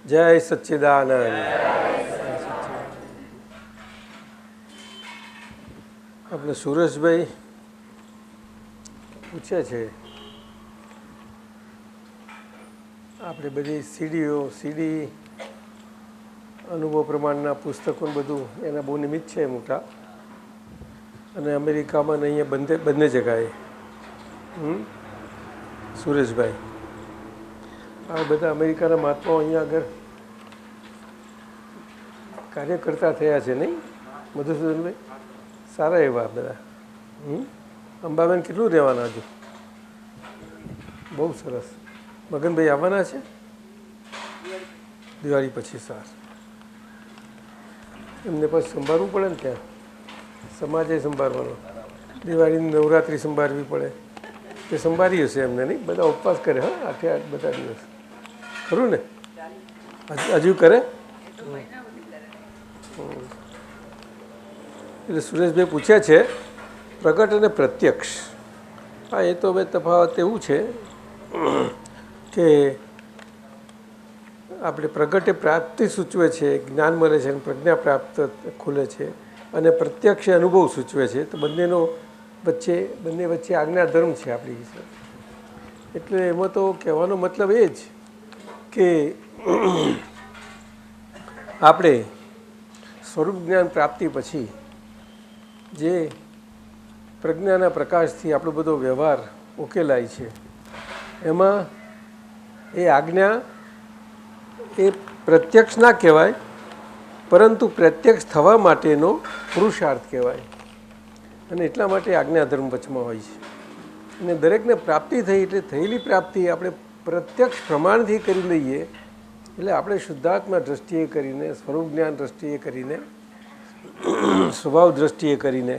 જય સચ્ચિદાનંદ. આપણે સુરેશભાઈ પૂછે છે, આપણે બધી સીડી અનુભવ પ્રમાણના પુસ્તકો બધું એના બહુ નિમિત્ત છે મોટા, અને અમેરિકામાં ને અહીંયા બંને જગાએ સુરેશભાઈ આ બધા અમેરિકાના મહાત્માઓ અહીંયા આગળ કાર્યકર્તા થયા છે નહીં મધુસૂદનભાઈ? સારા એવા બધા. અંબાબેન કેટલું રહેવાના હજુ? બહુ સરસ. મગનભાઈ આવવાના છે દિવાળી પછી? સાર એમને પછી સંભાળવું પડે ને, ત્યાં સમાજે સંભાળવાનો, દિવાળીની નવરાત્રિ સંભાળવી પડે, તે સંભાળી હશે એમને નહીં? બધા ઉપવાસ કરે હા 8 બધા દિવસ, ખરું ને? હજુ કરે? એટલે સુરેશભાઈ પૂછે છે પ્રગટ અને પ્રત્યક્ષ. હા, એ તો હવે તફાવત એવું છે કે આપણે પ્રગટ એ પ્રાપ્તિ સૂચવે છે, જ્ઞાન મળે છે, પ્રજ્ઞા પ્રાપ્ત ખુલે છે, અને પ્રત્યક્ષ અનુભવ સૂચવે છે. તો બંને વચ્ચે આજ્ઞા ધર્મ છે આપણી. એટલે એમાં તો કહેવાનો મતલબ એ જ કે આપણે સ્વરૂપ જ્ઞાન પ્રાપ્તિ પછી જે પ્રજ્ઞાના પ્રકાશથી આપણો બધો વ્યવહાર ઉકેલાય છે, એમાં એ આજ્ઞા એ પ્રત્યક્ષ ના કહેવાય, પરંતુ પ્રત્યક્ષ થવા માટેનો પુરુષાર્થ કહેવાય. અને એટલા માટે આજ્ઞાધર્મ વચમાં હોય છે. અને દરેકને પ્રાપ્તિ થઈ એટલે થયેલી પ્રાપ્તિ આપણે પ્રત્યક્ષ પ્રમાણથી કરી લઈએ. એટલે આપણે શુદ્ધાત્મા દ્રષ્ટિએ કરીને, સ્વરૂપ જ્ઞાન દ્રષ્ટિએ કરીને, સ્વભાવ દ્રષ્ટિએ કરીને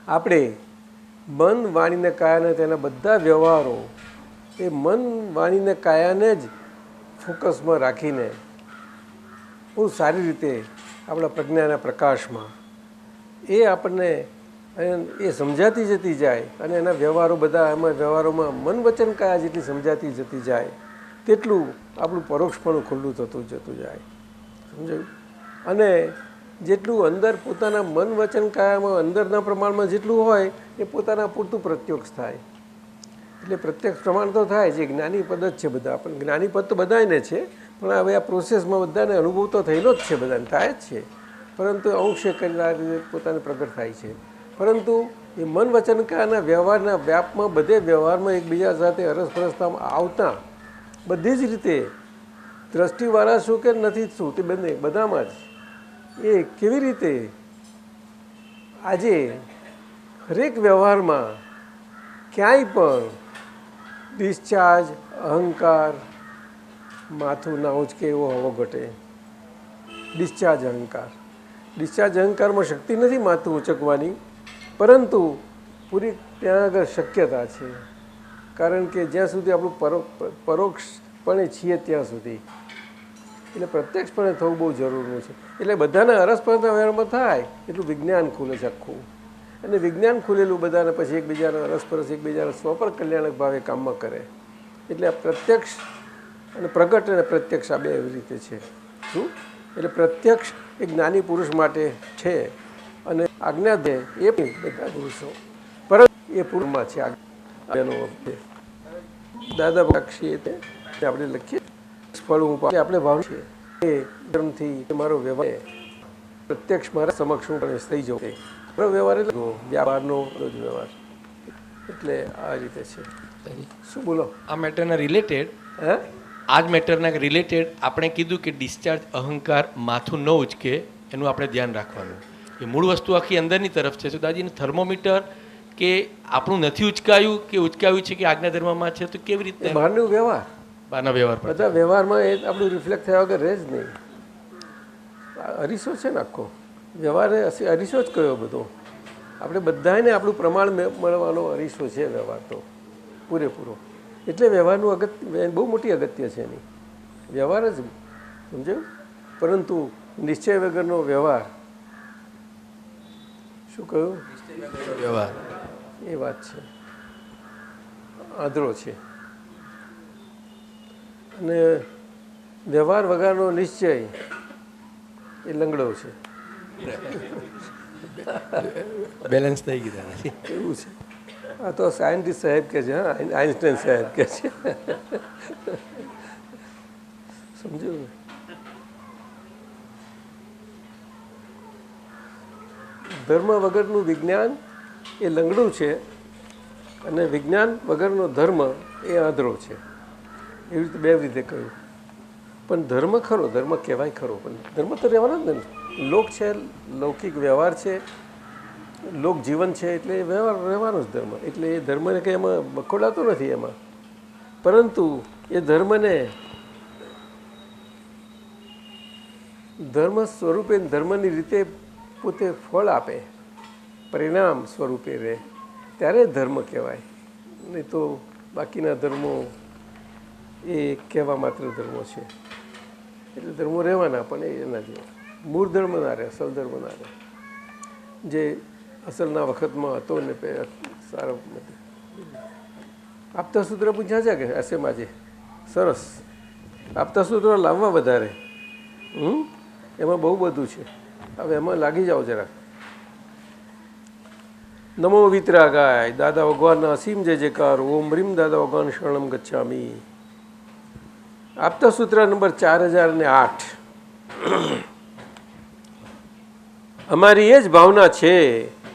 આપણે મન વાણીને કાયાને તેના બધા વ્યવહારો એ મન વાણીને કાયાને જ ફોકસમાં રાખીને બહુ સારી રીતે આપણા પ્રજ્ઞાના પ્રકાશમાં એ આપણને એ સમજાતી જતી જાય, અને એના વ્યવહારો બધા એમાં વ્યવહારોમાં મન વચન કાયા જેટલી સમજાતી જતી જાય તેટલું આપણું પરોક્ષપણું ખુલ્લું થતું જતું જાય. સમજાયું? અને જેટલું અંદર પોતાના મન વચન કાયામાં અંદરના પ્રમાણમાં જેટલું હોય એ પોતાના પૂરતું પ્રત્યક્ષ થાય. એટલે પ્રત્યક્ષ પ્રમાણ તો થાય છે. જ્ઞાની પદ જ છે બધા, પણ જ્ઞાની પદ તો બધાને છે, પણ હવે આ પ્રોસેસમાં બધાને અનુભવ તો થયેલો જ છે, બધાને થાય જ છે, પરંતુ અંશે કરીને આ રીતે પોતાને પ્રગટ થાય છે. પરંતુ એ મન વચન કાયાના વ્યવહારના વ્યાપમાં બધે વ્યવહારમાં એકબીજા સાથે અરસપરસતામાં આવતા બધી જ રીતે દ્રષ્ટિવાળા શું કે નથી શું તે બંને બધામાં જ એ કેવી રીતે આજે હરેક વ્યવહારમાં ક્યાંય પણ ડિસ્ચાર્જ અહંકાર માથું ના ઉચકે એવો હોવો ઘટે. ડિસ્ચાર્જ અહંકારમાં શક્તિ નથી માથું ઉચકવાની, પરંતુ પૂરી ત્યાં આગળ શક્યતા છે. કારણ કે જ્યાં સુધી આપણું પરોક્ષપણે છીએ ત્યાં સુધી, એટલે પ્રત્યક્ષપણે થવું બહુ જરૂરનું છે. એટલે બધાના અરસપરના વ્યવહારમાં થાય એટલું વિજ્ઞાન ખુલે છે આખું, અને વિજ્ઞાન ખુલેલું બધાને પછી એકબીજાના અરસપરસ એકબીજાના સ્વપર કલ્યાણક ભાવે કામમાં કરે. એટલે આ પ્રત્યક્ષ અને પ્રગટ અને પ્રત્યક્ષ આ બે એવી રીતે છે. શું? એટલે પ્રત્યક્ષ એ જ્ઞાની પુરુષ માટે છે, અને આજ્ઞાધ્યેય એ પણ બધા પુરુષો પરંતુ એ પૂર્ણમાં છે. દાદા સાક્ષી આપણે લખીએ ફળ હું આપણે ભાવ છે એ ધર્મથી મારો વ્યવહાર પ્રત્યક્ષ મારા સમક્ષ હું પણ થઈ જવું. મારો વ્યવહાર એટલે વ્યાપારનો રોજ વ્યવહાર. એટલે આ રીતે છે. શું બોલો? આ મેટરના રિલેટેડ આ જ મેટરના રિલેટેડ આપણે કીધું કે ડિસ્ચાર્જ અહંકાર માથું ન ઉચકે એનું આપણે ધ્યાન રાખવાનું. એ મૂળ વસ્તુ આખી અંદરની તરફ છે. તો દાદીને થર્મોમીટર કે આપણું નથી ઉચકાયું કે ઉચકાયું છે કે આજ્ઞા ધર્મમાં છે, તો કેવી રીતે બહારનો વ્યવહાર બહારના વ્યવહાર બધા વ્યવહારમાં એ આપણું રિફ્લેક્ટ થયા વગર રહે જ નહીં. અરીસો છે ને આખો વ્યવહાર અરીસો જ કયો બધો. આપણે બધાને આપણું પ્રમાણ મળવાનો અરીસો છે વ્યવહાર તો પૂરેપૂરો. એટલે વ્યવહારનું અગત્ય બહુ મોટી અગત્ય છે એની. વ્યવહાર જ સમજાયું. પરંતુ નિશ્ચય વગરનો વ્યવહાર શું કહ્યું? વ્યવહાર એ વાત છે, આંધળો છે. અને વ્યવહાર વગરનો નિશ્ચય એ લંગડો છે. બેલેન્સ થઈ ગયા એવું છે. આ તો સાયન્ટિસ્ટ સાહેબ કે છે, હા, આઇન્સ્ટાઈન સાહેબ કે છે. સમજ્યું ને? ધર્મ વગરનું વિજ્ઞાન એ લંગડું છે અને વિજ્ઞાન વગરનો ધર્મ એ આંધળો છે. એવી રીતે બે રીતે કહ્યું. પણ ધર્મ ખરો, ધર્મ કહેવાય ખરો, પણ ધર્મ તો રહેવાનો જ ને. લોક છે, લૌકિક વ્યવહાર છે, લોક જીવન છે, એટલે એ વ્યવહાર રહેવાનો જ ધર્મ. એટલે એ ધર્મને કંઈ એમાં બખોડાતો નથી એમાં, પરંતુ એ ધર્મને ધર્મ સ્વરૂપે ધર્મની રીતે પોતે ફળ આપે, પરિણામ સ્વરૂપે રહે, ત્યારે ધર્મ કહેવાય. નહીં તો બાકીના ધર્મો એ કહેવા માત્ર ધર્મો છે. એટલે ધર્મો રહેવાના, પણ એ એના જેવા મૂળ ધર્મ ના રહે, અસલ ધર્મ ના રહે, જે અસલના વખતમાં હતો ને સારો નથી. આપતા સૂત્ર પૂછ્યા છે કે એસેમાં જે સરસ આપતા સૂત્ર લાવવા વધારે, એમાં બહુ બધું છે. હવે એમાં લાગી જાઓ જરાક. નમો વિતરાગાય, દાદા ભગવાનના અસીમ જય જયકાર. ઓમ રીમ દાદા ભગવાન શરણમ ગચ્છામી. આપતા સૂત્ર નંબર 4008. અમારી એ જ ભાવના છે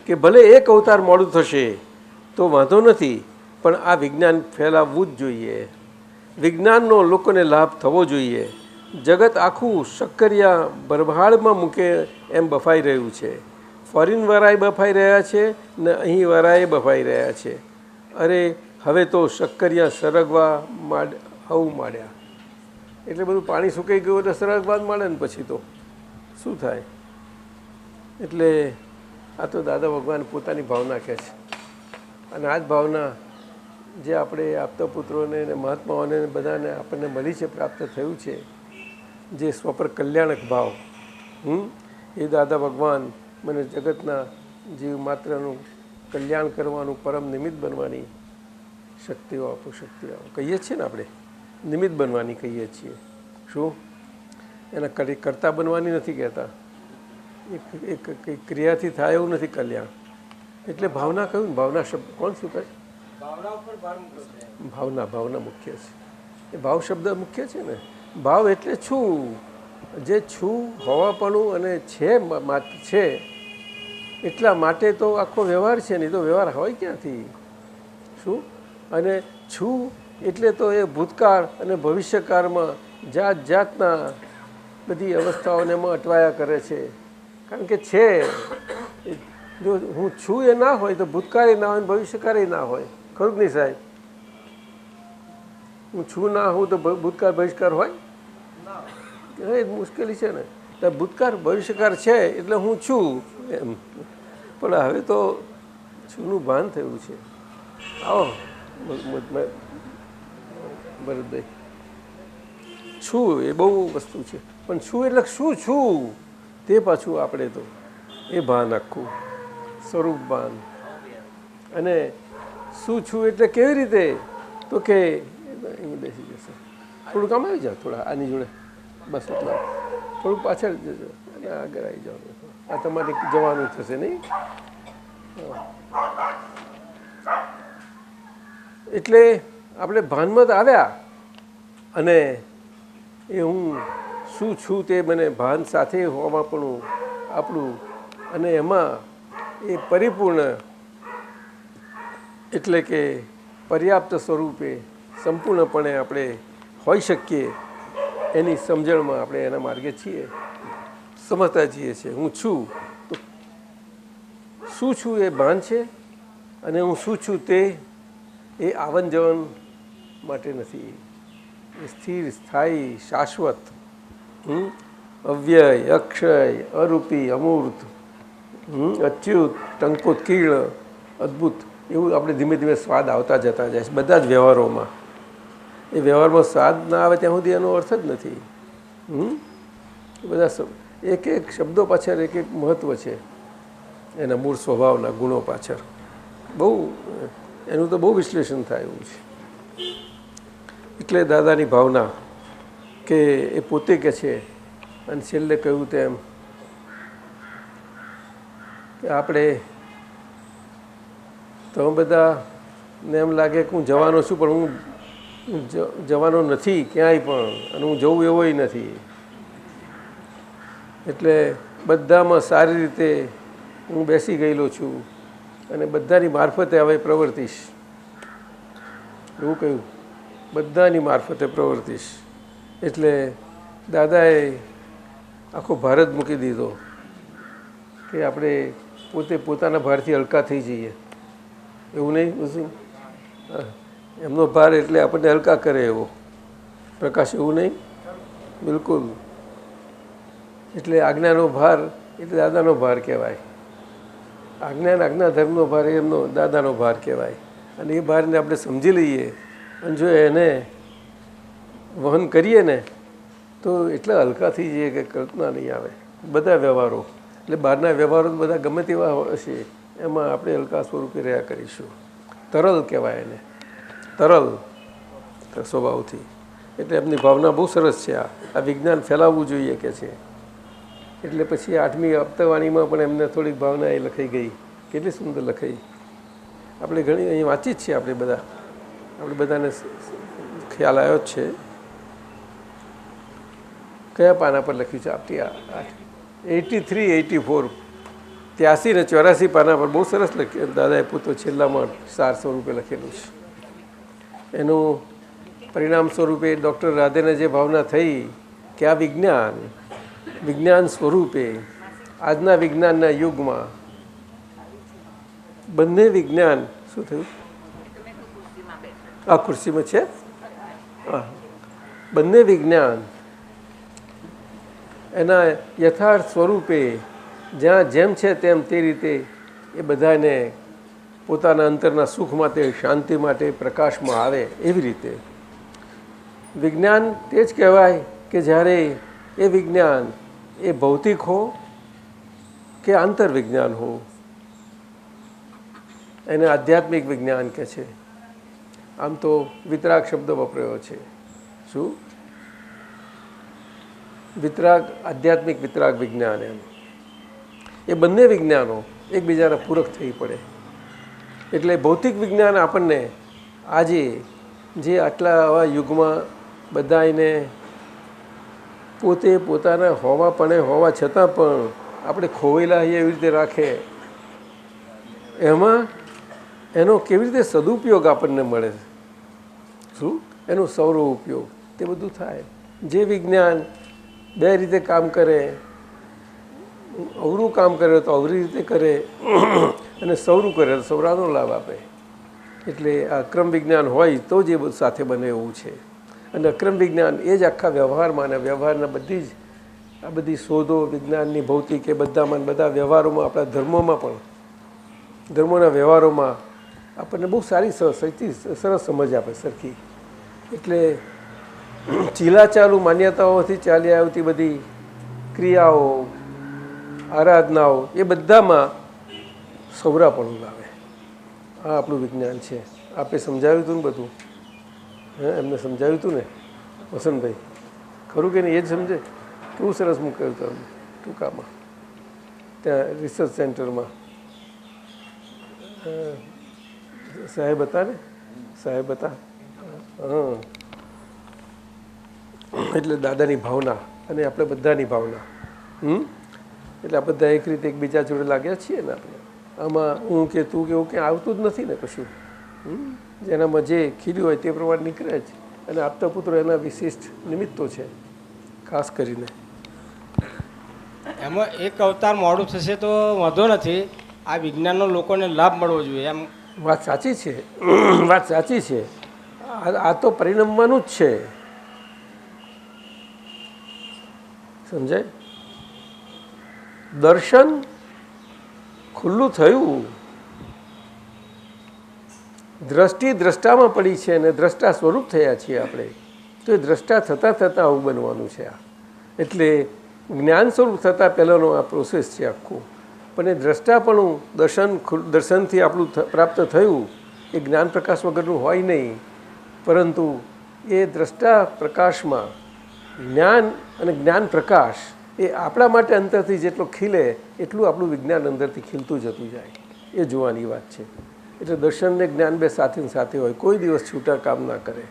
કે ભલે એક અવતાર મોડું થશે તો વાંધો નથી, પણ આ વિજ્ઞાન ફેલાવવું જ જોઈએ. વિજ્ઞાનનો લોકોને લાભ થવો જોઈએ. જગત આખું શક્કરિયા ભરભાળમાં મૂકે એમ બફાઈ રહ્યું છે. ફોરેન વાળાએ બફાઈ રહ્યા છે ને અહીં વાળાએ બફાઈ રહ્યા છે. અરે હવે તો શક્કરિયા સરગવા માંડ્યા. એટલે બધું પાણી સુકાઈ ગયું એટલે સરગવા જ માંડે ને પછી તો શું થાય? એટલે આ તો દાદા ભગવાન પોતાની ભાવના કહે છે. અને આ જ ભાવના જે આપણે આપતા પુત્રોને ને મહાત્માઓને બધાને આપણને મળી છે, પ્રાપ્ત થયું છે, જે સ્વપર કલ્યાણક ભાવ, એ દાદા ભગવાન મને જગતના જીવ માત્રનું કલ્યાણ કરવાનું, પરમ નિમિત્ત બનવાની શક્તિઓ આપો, શક્તિઓ આપો કહીએ છીએ ને આપણે, નિમિત્ત બનવાની કહીએ છીએ. શું એના કરતા બનવાની નથી કહેતા. એક ક્રિયાથી થાય એવું નથી કલ્યાણ. એટલે ભાવના કહ્યું ને, ભાવના શબ્દ કોણ શું કહે? ભાવના મુખ્ય છે. એ ભાવ શબ્દ મુખ્ય છે ને. ભાવ એટલે છું, જે છું હોવાપણું અને છે એટલા માટે તો આખો વ્યવહાર છે. નહીં તો વ્યવહાર હોય ક્યાંથી? શું? અને છું એટલે તો એ ભૂતકાળ અને ભવિષ્યકાળમાં જાત જાતના બધી અવસ્થાઓને એમાં અટવાયા કરે છે. કારણ કે છે, જો હું છું એ ના હોય તો ભૂતકાળ ના હોય, ભવિષ્યકાળ ના હોય. ખરું જ નહીં સાહેબ? હું છું ના હોઉં તો ભૂતકાળ ભવિષ્યકાળ હોય? એ મુશ્કેલી છે ને. તો ભૂતકાળ ભવિષ્યકાળ છે એટલે હું છું એમ. પણ હવે તો છુંનું ભાન થયું છે. આવો ભરતભાઈ, છું એ બહુ વસ્તુ છે, પણ છું એટલે શું છું તે પાછું આપણે તો એ ભાન, આખું સ્વરૂપ ભાન. અને શું છું એટલે કેવી રીતે? તો કે બેસી જશે, થોડુંક આમ આવી જાઓ, થોડા આની જોડે, બસ એટલા, થોડુંક પાછળ જજો અને આગળ આવી જાઓ. આ તમારે જવાનું થશે નહીં? એટલે આપણે ભાનમાં તો આવ્યા અને એ હું શું છું તે મને ભાન સાથે હોવા પણ આપણું, અને એમાં એ પરિપૂર્ણ એટલે કે પર્યાપ્ત સ્વરૂપે સંપૂર્ણપણે આપણે હોઈ શકીએ એની સમજણમાં આપણે એના માર્ગે છીએ, સમજતા છીએ છીએ. હું છું તો શું છું એ ભાન છે, અને હું શું છું તે એ આવન જવન માટે નથી. એ સ્થિર, સ્થાયી, શાશ્વત, અવ્યય, અક્ષય, અરૂપી, અમૂર્ત, અચ્યુત, ટંકોત્કીર્ણ, અદ્ભુત, એવું આપણે ધીમે ધીમે સ્વાદ આવતા જતા જાય છે બધા જ વ્યવહારોમાં. એ વ્યવહારમાં સ્વાદ ના આવે ત્યાં સુધી એનો અર્થ જ નથી. બધા એક એક શબ્દો પાછળ એક એક મહત્ત્વ છે, એના મૂળ સ્વભાવના ગુણો પાછળ બહુ, એનું તો બહુ વિશ્લેષણ થાય એવું છે. એટલે દાદાની ભાવના કે એ પોતે કે છે અને છેલ્લે કહ્યું તેમ કે આપણે તમે બધાને એમ લાગે કે હું જવાનો છું, પણ હું જવાનો નથી ક્યાંય પણ, અને હું જવું એવોય નથી. એટલે બધામાં સારી રીતે હું બેસી ગયેલો છું અને બધાની મારફતે હવે પ્રવર્તીશ. એવું કહ્યું, બધાની મારફતે પ્રવર્તીશ. એટલે દાદાએ આખો ભારત મૂકી દીધો કે આપણે પોતે પોતાના ભારથી હલકા થઈ જઈએ. એવું નહીં બધું, એમનો ભાર એટલે આપણને હલકા કરે એવો પ્રકાશ, એવું નહીં બિલકુલ. એટલે આજ્ઞાનો ભાર એટલે દાદાનો ભાર કહેવાય. આજ્ઞા ધર્મનો ભાર એમનો દાદાનો ભાર કહેવાય. અને એ ભારને આપણે સમજી લઈએ અને જો એને વહન કરીએ ને તો એટલા હલકા થઈ જઈએ કે કલ્પના નહીં આવે. બધા વ્યવહારો એટલે બહારના વ્યવહારો બધા ગમે તેવા હશે, એમાં આપણે હલકા સ્વરૂપે રહ્યા કરીશું. તરલ કહેવાય એને, તરલ સ્વભાવથી. એટલે એમની ભાવના બહુ સરસ છે. આ વિજ્ઞાન ફેલાવવું જોઈએ કે છે. એટલે પછી 8મી હપ્તાવાણીમાં પણ એમને થોડીક ભાવના એ લખાઈ ગઈ. કેટલી સુંદર લખાઈ. આપણે ઘણી અહીં વાંચી જ છે. આપણે બધાને ખ્યાલ આવ્યો જ છે. કયા પાના પર લખ્યું છે? આપતી 83, 84, 83 ને 84 પાના પર બહુ સરસ લખ્યું. દાદાએ પોતો છેલ્લામાં સાર સ્વરૂપે લખેલું છે. એનું પરિણામ સ્વરૂપે ડૉક્ટર રાધેને જે ભાવના થઈ કે આ વિજ્ઞાન સ્વરૂપે આજના વિજ્ઞાનના યુગમાં બંને વિજ્ઞાન શું થયું? આ ખુરશીમાં છે. હા, બંને વિજ્ઞાન એના યથાર્થ સ્વરૂપે જ્યાં જેમ છે તેમ તે રીતે એ બધાને પોતાના અંતરના સુખ માટે, શાંતિ માટે પ્રકાશમાં આવે. એવી રીતે વિજ્ઞાન તે જ કહેવાય કે જ્યારે એ વિજ્ઞાન એ ભૌતિક હો કે આંતરવિજ્ઞાન હો, એને આધ્યાત્મિક વિજ્ઞાન કહે છે. આમ તો વિતરાગ શબ્દ વપરાયો છે. શું વિતરાગ? આધ્યાત્મિક વિતરાગ વિજ્ઞાન. એમ એ બંને વિજ્ઞાનો એકબીજાના પૂરક થઈ પડે. એટલે ભૌતિક વિજ્ઞાન આપણને આજે જે આટલા આવા યુગમાં બધાને પોતે પોતાના હોવા છતાં પણ આપણે ખોવાયેલા એવી રીતે રાખે, એમાં એનો કેવી રીતે સદુપયોગ આપણને મળે. શું એનો સૌર ઉપયોગ તે બધું થાય. જે વિજ્ઞાન બે રીતે કામ કરે, અવરું કામ કરે તો અવરી રીતે કરે, અને સૌરું કરે તો સૌરાનો લાભ આપે. એટલે આ અક્રમ વિજ્ઞાન હોય તો જ એ બધું સાથે બને એવું છે. અને અક્રમ વિજ્ઞાન એ જ આખા વ્યવહારમાં અને વ્યવહારના આ બધી શોધો વિજ્ઞાનની ભૌતિક એ બધામાં બધા વ્યવહારોમાં, આપણા ધર્મોમાં પણ, ધર્મોના વ્યવહારોમાં આપણને બહુ સારી સરસ સમજ આપે સરખી. એટલે ચીલાચાલુ માન્યતાઓથી ચાલી આવતી બધી ક્રિયાઓ, આરાધનાઓ એ બધામાં સૌરાપણું લાવે. આ આપણું વિજ્ઞાન છે. આપે સમજાવ્યું હતું ને બધું? એમને સમજાવ્યું હતું ને વસંતભાઈ? ખરું કે નહીં? એ જ સમજે. કેવું સરસ મૂક્યું હતું અમને ટૂંકામાં ત્યાં રિસર્ચ સેન્ટરમાં. સાહેબ હતા ને? સાહેબ હતા. હા, એટલે દાદાની ભાવના અને આપણે બધાની ભાવના. એટલે આપણે બધા એક રીતે એકબીજા જોડે લાગ્યા છીએ ને. આપણે આમાં હું કે તું કે એવું ક્યાં આવતું જ નથી ને કશું. જેનામાં જે ખીલ્યું હોય તે પ્રમાણે નીકળે જ. અને આપતા પુત્રો એના વિશિષ્ટ નિમિત્તો છે ખાસ કરીને. એમાં એક અવતાર મોડું થશે તો વાંધો નથી. આ વિજ્ઞાનનો લોકોને લાભ મળવો જોઈએ. એમ વાત સાચી છે. વાત સાચી છે. આ તો પરિણમવાનું જ છે. સમજાય? દર્શન ખુલ્લું થયું, દ્રષ્ટિ દ્રષ્ટામાં પડી છે અને દ્રષ્ટા સ્વરૂપ થયા છીએ આપણે. તો એ દ્રષ્ટા થતાં થતાં આવું બનવાનું છે. આ એટલે જ્ઞાન સ્વરૂપ થતાં પહેલાંનો આ પ્રોસેસ છે આખું. પણ એ દ્રષ્ટાપણું દર્શનથી આપણું પ્રાપ્ત થયું એ જ્ઞાન પ્રકાશ વગરનું હોય નહીં. પરંતુ એ દ્રષ્ટા પ્રકાશમાં જ્ઞાન અને જ્ઞાન પ્રકાશ એ આપણા માટે અંદરથી જેટલો ખીલે એટલું આપણું વિજ્ઞાન અંદરથી ખીલતું જતું જાય, એ જોવાની વાત છે. એટલે દર્શન ને જ્ઞાન બે સાથે સાથે હોય, કોઈ દિવસ છૂટા કામ ના કરે.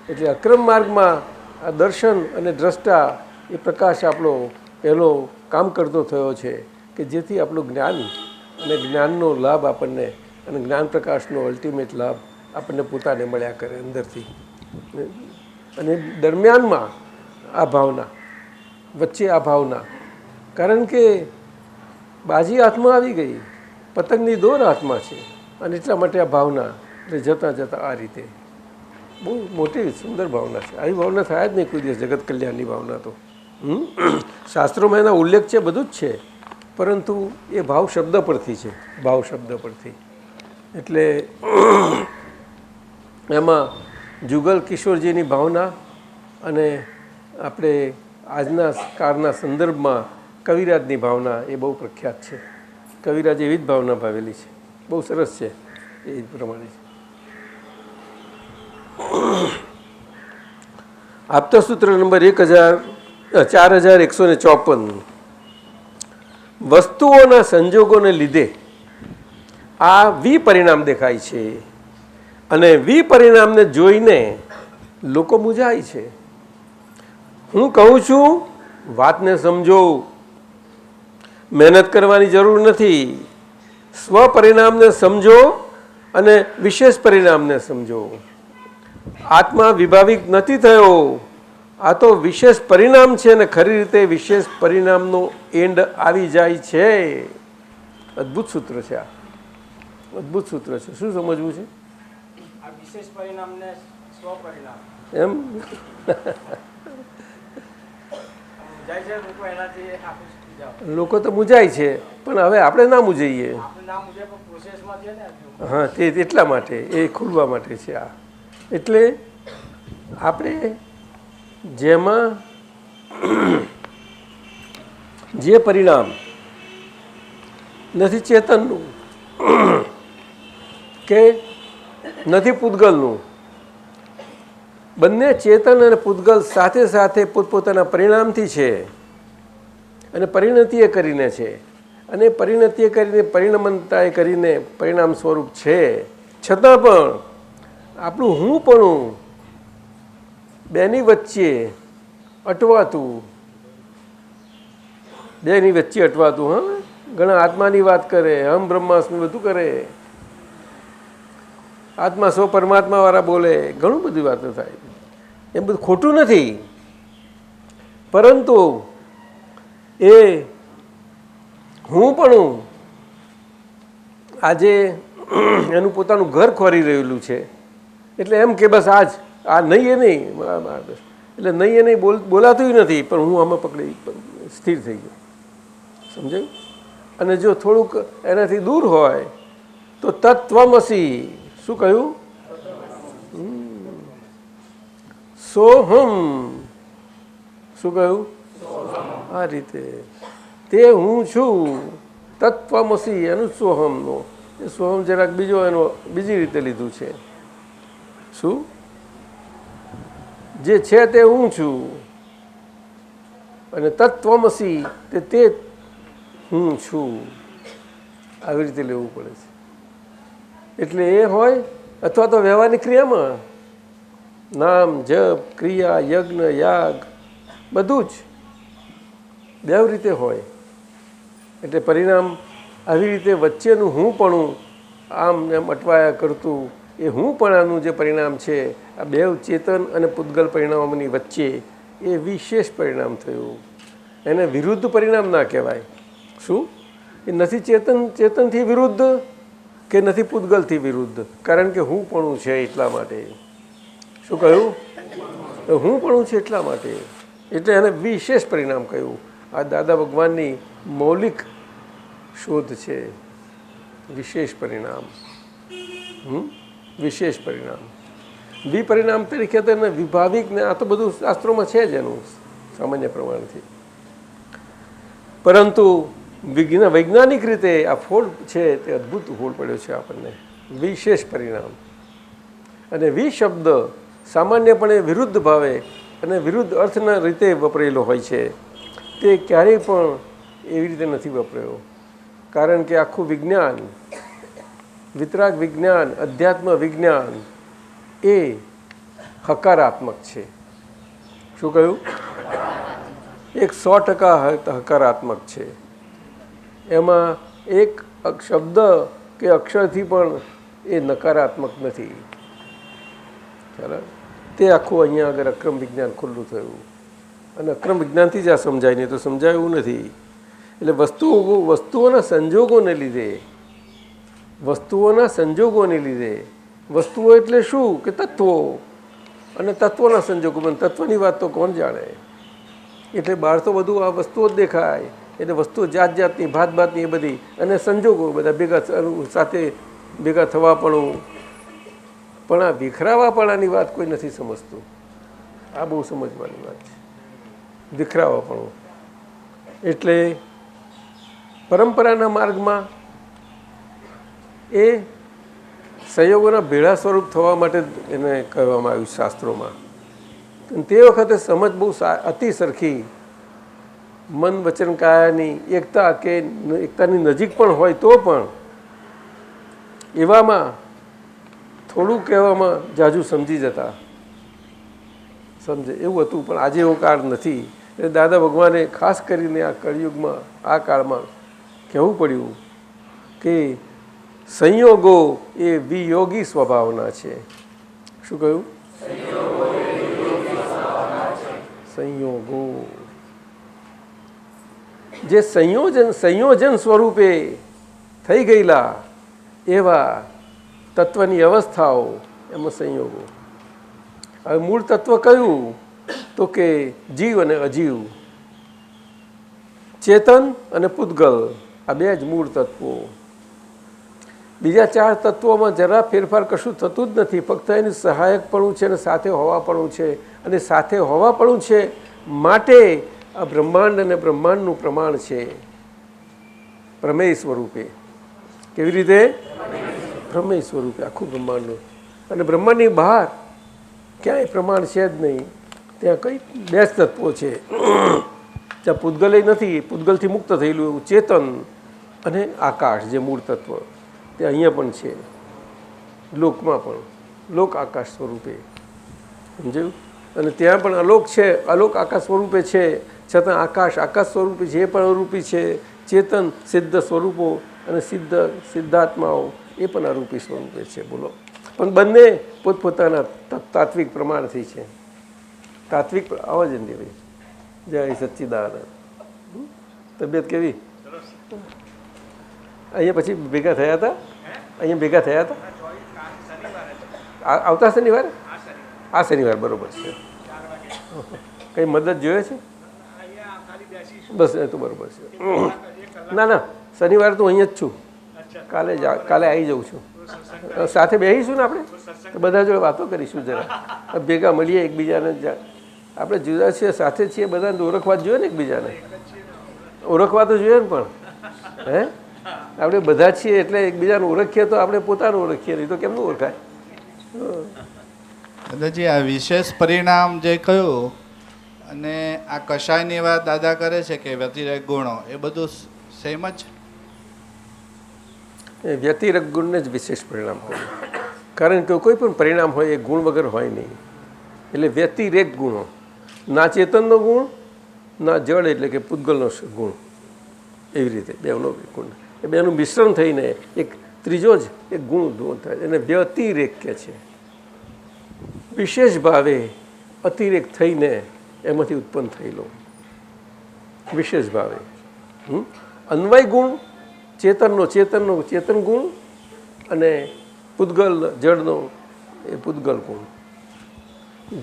એટલે અક્રમ માર્ગમાં આ દર્શન અને દ્રષ્ટા એ પ્રકાશ આપણો પહેલો કામ કરતો થયો છે કે જેથી આપણું જ્ઞાન અને જ્ઞાનનો લાભ આપણને અને જ્ઞાન પ્રકાશનો અલ્ટિમેટ લાભ આપણને પોતાને મળ્યા કરે અંદરથી. અને દરમિયાનમાં આ ભાવના, વચ્ચે આ ભાવના, કારણ કે બાજી હાથમાં આવી ગઈ, પતંગની દોર હાથમાં છે, અને એટલા માટે આ ભાવના એટલે જતાં જતાં આ રીતે બહુ મોટી સુંદર ભાવના છે. આવી ભાવના થાય જ નહીં કોઈ દિવસ જગત કલ્યાણની ભાવના. તો શાસ્ત્રોમાં એના ઉલ્લેખ છે, બધું જ છે, પરંતુ એ ભાવ શબ્દ પરથી છે, ભાવ શબ્દ પરથી. એટલે એમાં જુગલ કિશોરજીની ભાવના અને આપણે આજના કાળના સંદર્ભમાં કવિરાજની ભાવના એ બહુ પ્રખ્યાત છે. કવિરાજ એવી જ ભાવના ભાવેલી છે, બહુ સરસ છે, એ જ પ્રમાણે છે. આપતા સૂત્ર નંબર 4154. વસ્તુઓના સંજોગોને લીધે આ વિપરિણામ દેખાય છે અને વિપરિણામને જોઈને લોકો મૂંઝાય છે. હું કહું છું વાતને સમજો, મહેનત કરવાની જરૂર નથી. સ્વપરિણામને સમજો અને વિશેષ પરિણામને સમજો. આત્મા વિભાવિક નથી થયો, આ તો વિશેષ પરિણામ છે ને ખરી રીતે વિશેષ પરિણામનો એન્ડ આવી જાય છે. અદ્ભુત સૂત્ર છે આ, અદ્ભુત સૂત્ર છે. શું સમજવું છે? આ વિશેષ પરિણામને સ્વપરિણામ એમ જાય છે લોકો, એનાથી આપણે શીખી જાઓ. લોકો તો મૂંઝાય છે, પણ હવે આપણે ના મૂંઝાઈએ. આપણે નામ મુજબ પ્રોસેસમાં છે ને હજુ. હા, તે એટલા માટે એ ખુલવા માટે છે આ. એટલે આપણે જેમાં જે પરિણામ નથી ચેતનનું કે નથી પૂતગલનું, બંને ચેતન અને પૂતગલ સાથે સાથે પોતપોતાના પરિણામથી છે અને પરિણતિએ કરીને છે, અને પરિણતિએ કરીને પરિણમનતાએ કરીને પરિણામ સ્વરૂપ છે. છતાં પણ આપણું હું પણ બેની વચ્ચે અટવાતું, બેની વચ્ચે અટવાતું. હા, ઘણા આત્માની વાત કરે, હમ બ્રહ્માસ્મિ બધું કરે, આત્મા સો પરમાત્મા વાળા બોલે, ઘણું બધી વાતો થાય. એમ બધું ખોટું નથી, પરંતુ એ હું પણ આજે એનું પોતાનું ઘર ખોરી રહેલું છે. એટલે એમ કે બસ આ નહીં એ નહીં, એટલે નહીં એ નહીં બોલાતું નથી, પણ હું આમાં પકડી સ્થિર થઈ ગયો. સમજાયું? અને જો થોડુંક એનાથી દૂર હોય તો તત્વમસી. શું કહ્યું? સોહમ. શું કહ્યું? આ રીતે તે હું છું, તત્વમસી, એનું સોહમનો. એ સોહમ જરાક બીજો એનો બીજી રીતે લીધું છે. શું જે છે તે હું છું, અને તત્વમસી તે હું છું, આવી રીતે લેવું પડે છે. એટલે એ હોય અથવા તો વ્યવહારની ક્રિયામાં નામ, જપ, ક્રિયા, યજ્ઞ, યાગ બધું જ બે રીતે હોય. એટલે પરિણામ આવી રીતે વચ્ચેનું હું પણ આમ એમ અટવાયા કરતું એ હું પણાનું જે પરિણામ છે, આ બે ચેતન અને પૂતગલ પરિણામોની વચ્ચે એ વિશેષ પરિણામ થયું. એને વિરુદ્ધ પરિણામ ના કહેવાય. શું? એ નથી ચેતનથી વિરુદ્ધ કે નથી પૂતગલથી વિરુદ્ધ, કારણ કે હું પણ છે એટલા માટે. શું કહ્યું? હું પણ છે એટલા માટે, એટલે એને વિશેષ પરિણામ કહ્યું. આ દાદા ભગવાનની મૌલિક શોધ છે, વિશેષ પરિણામ. વિશેષ પરિણામ. વિપરિણામ તરીકે તો એને વિભાવિક ને આ તો બધું શાસ્ત્રોમાં છે જ એનું સામાન્ય પ્રમાણથી, પરંતુ વૈજ્ઞાનિક રીતે આ ફોડ છે તે અદ્ભુત ફોડ પડ્યો છે આપણને. વિશેષ પરિણામ અને વિ શબ્દ સામાન્યપણે વિરુદ્ધ ભાવે અને વિરુદ્ધ અર્થના રીતે વપરાયેલો હોય છે તે ક્યારેય પણ એવી રીતે નથી વપરાયો. કારણ કે આખું વિજ્ઞાન, વિતરાગ વિજ્ઞાન, અધ્યાત્મ વિજ્ઞાન એ હકારાત્મક છે. શું કહ્યું? 100% હકારાત્મક છે. એમાં એક શબ્દ કે અક્ષરથી પણ એ નકારાત્મક નથી. ચાલો, તે આખું અહીંયા આગળ અક્રમ વિજ્ઞાન ખુલ્લું થયું. અને અક્રમ વિજ્ઞાનથી જ આ સમજાય, નહીં તો સમજાય એવું નથી. એટલે વસ્તુઓના સંજોગોને લીધે, વસ્તુઓ એટલે શું કે તત્વો, અને તત્વોના સંજોગો, તત્વની વાત તો કોણ જાણે. એટલે બહાર તો બધું આ વસ્તુઓ જ દેખાય, એટલે વસ્તુઓ જાત જાતની, ભાત ભાતની એ બધી, અને સંજોગો બધા ભેગા સાથે ભેગા થવાપણું. પણ આ વિખરાવાપણાની વાત કોઈ નથી સમજતું. આ બહુ સમજવાની વાત છે, વિખરાવાપણું. એટલે પરંપરાના માર્ગમાં એ સંયોગોના ભેળા સ્વરૂપ થવા માટે એને કહેવામાં આવ્યું શાસ્ત્રોમાં. તે વખતે સમજ બહુ અતિ સરખી, મન વચન કાયાની એકતા કે એકતાની નજીક પણ હોય તો પણ એવામાં થોડું કહેવામાં જાજુ સમજી જતા, સમજે એવું હતું. પણ આજે એવો કાળ નથી. એટલે દાદા ભગવાને ખાસ કરીને આ કળિયુગમાં, આ કાળમાં કહેવું પડ્યું કે સંયોગો એ વિયોગી સ્વભાવના છે. શું કહ્યું? સંયોગો જે સંયોજન સ્વરૂપે થઈ ગયેલા એવા તત્વની અવસ્થાઓ, એમાં સંયોગો. હવે મૂળ તત્વ કયું? તો કે જીવ અને અજીવ, ચેતન અને પૂતગલ, આ બે જ મૂળ તત્વો. બીજા 4 તત્વોમાં જરા ફેરફાર કશું થતું જ નથી. ફક્ત એનું સહાયકપણું છે અને સાથે હોવાપણું છે. અને સાથે હોવાપણું છે માટે આ બ્રહ્માંડ અને બ્રહ્માંડનું પ્રમાણ છે પ્રમેય સ્વરૂપે. કેવી રીતે? પ્રમેય સ્વરૂપે આખું બ્રહ્માંડનું. અને બ્રહ્માંડની બહાર ક્યાંય પ્રમાણ છે જ નહીં. ત્યાં કઈ 2 તત્વો છે. ત્યાં પૂતગલે નથી, પૂતગલથી મુક્ત થયેલું એવું ચેતન અને આકાશ જે મૂળ તત્વ, તે અહીંયા પણ છે, લોકમાં પણ લોક આકાશ સ્વરૂપે. સમજાયું? અને ત્યાં પણ અલોક છે, અલોક આકાશ સ્વરૂપે છે. છતાં આકાશ સ્વરૂપે જે પણ અરૂપી છે, ચેતન સિદ્ધ સ્વરૂપો અને સિદ્ધાત્માઓ એ પણ અરૂપી સ્વરૂપે છે. બોલો. પણ બંને પોતપોતાના તાત્વિક પ્રમાણથી છે. તાત્વિક આવાજ ને ભાઈ. જય સચ્ચિદાનંદ. તબિયત કેવી? અહીંયા પછી ભેગા થયા હતા? અહીંયા ભેગા થયા હતા આવતા શનિવારે? આ શનિવાર બરોબર છે. કઈ મદદ જોઈએ છે? બસ એ તો બરોબર છે. ના ના, શનિવારે તો અહીંયા જ છું. કાલે આવી જાઉં છું. સાથે બેસીશું ને આપણે, તો બધા જોડે વાતો કરીશું. જરા ભેગા મળીએ એકબીજાને. આપણે જુદા છીએ, સાથે છીએ, બધાને ઓળખવા જ જોઈએ ને એકબીજાને. ઓળખવા તો જોઈએ ને. પણ હે આપણે બધા છીએ એટલે એકબીજાને ઓળખીએ તો આપણે પોતાનું ઓળખીએ, નહીં તો કેમનું ઓળખાય? દાદાજી, આ વિશેષ પરિણામ જે કહ્યું અને આ કષાયની વાત દાદા કરે છે કે વ્યતિરેક ગુણો, એ બધું સેમ જ? એ વ્યતિરેક ગુણને જ વિશેષ પરિણામ કહ્યું. કારણ કે કોઈ પણ પરિણામ હોય એ ગુણ વગર હોય નહીં. એટલે વ્યતિરેક ગુણો, ના ચેતનનો ગુણ, ના જળ એટલે કે પૂતગલનો ગુણ. એવી રીતે બેનો ગુણ, એ બેનું મિશ્રણ થઈને એક ત્રીજો જ એક ગુણ ઉદ્ભવ થાય. એને વ્યતિરેક કહે છે. વિશેષ ભાવે અતિરેક થઈને એમાંથી ઉત્પન્ન થયેલો વિશેષ ભાવે. અન્વય ગુણ ચેતન ગુણ અને પૂતગલ જળનો એ પૂતગલ ગુણ.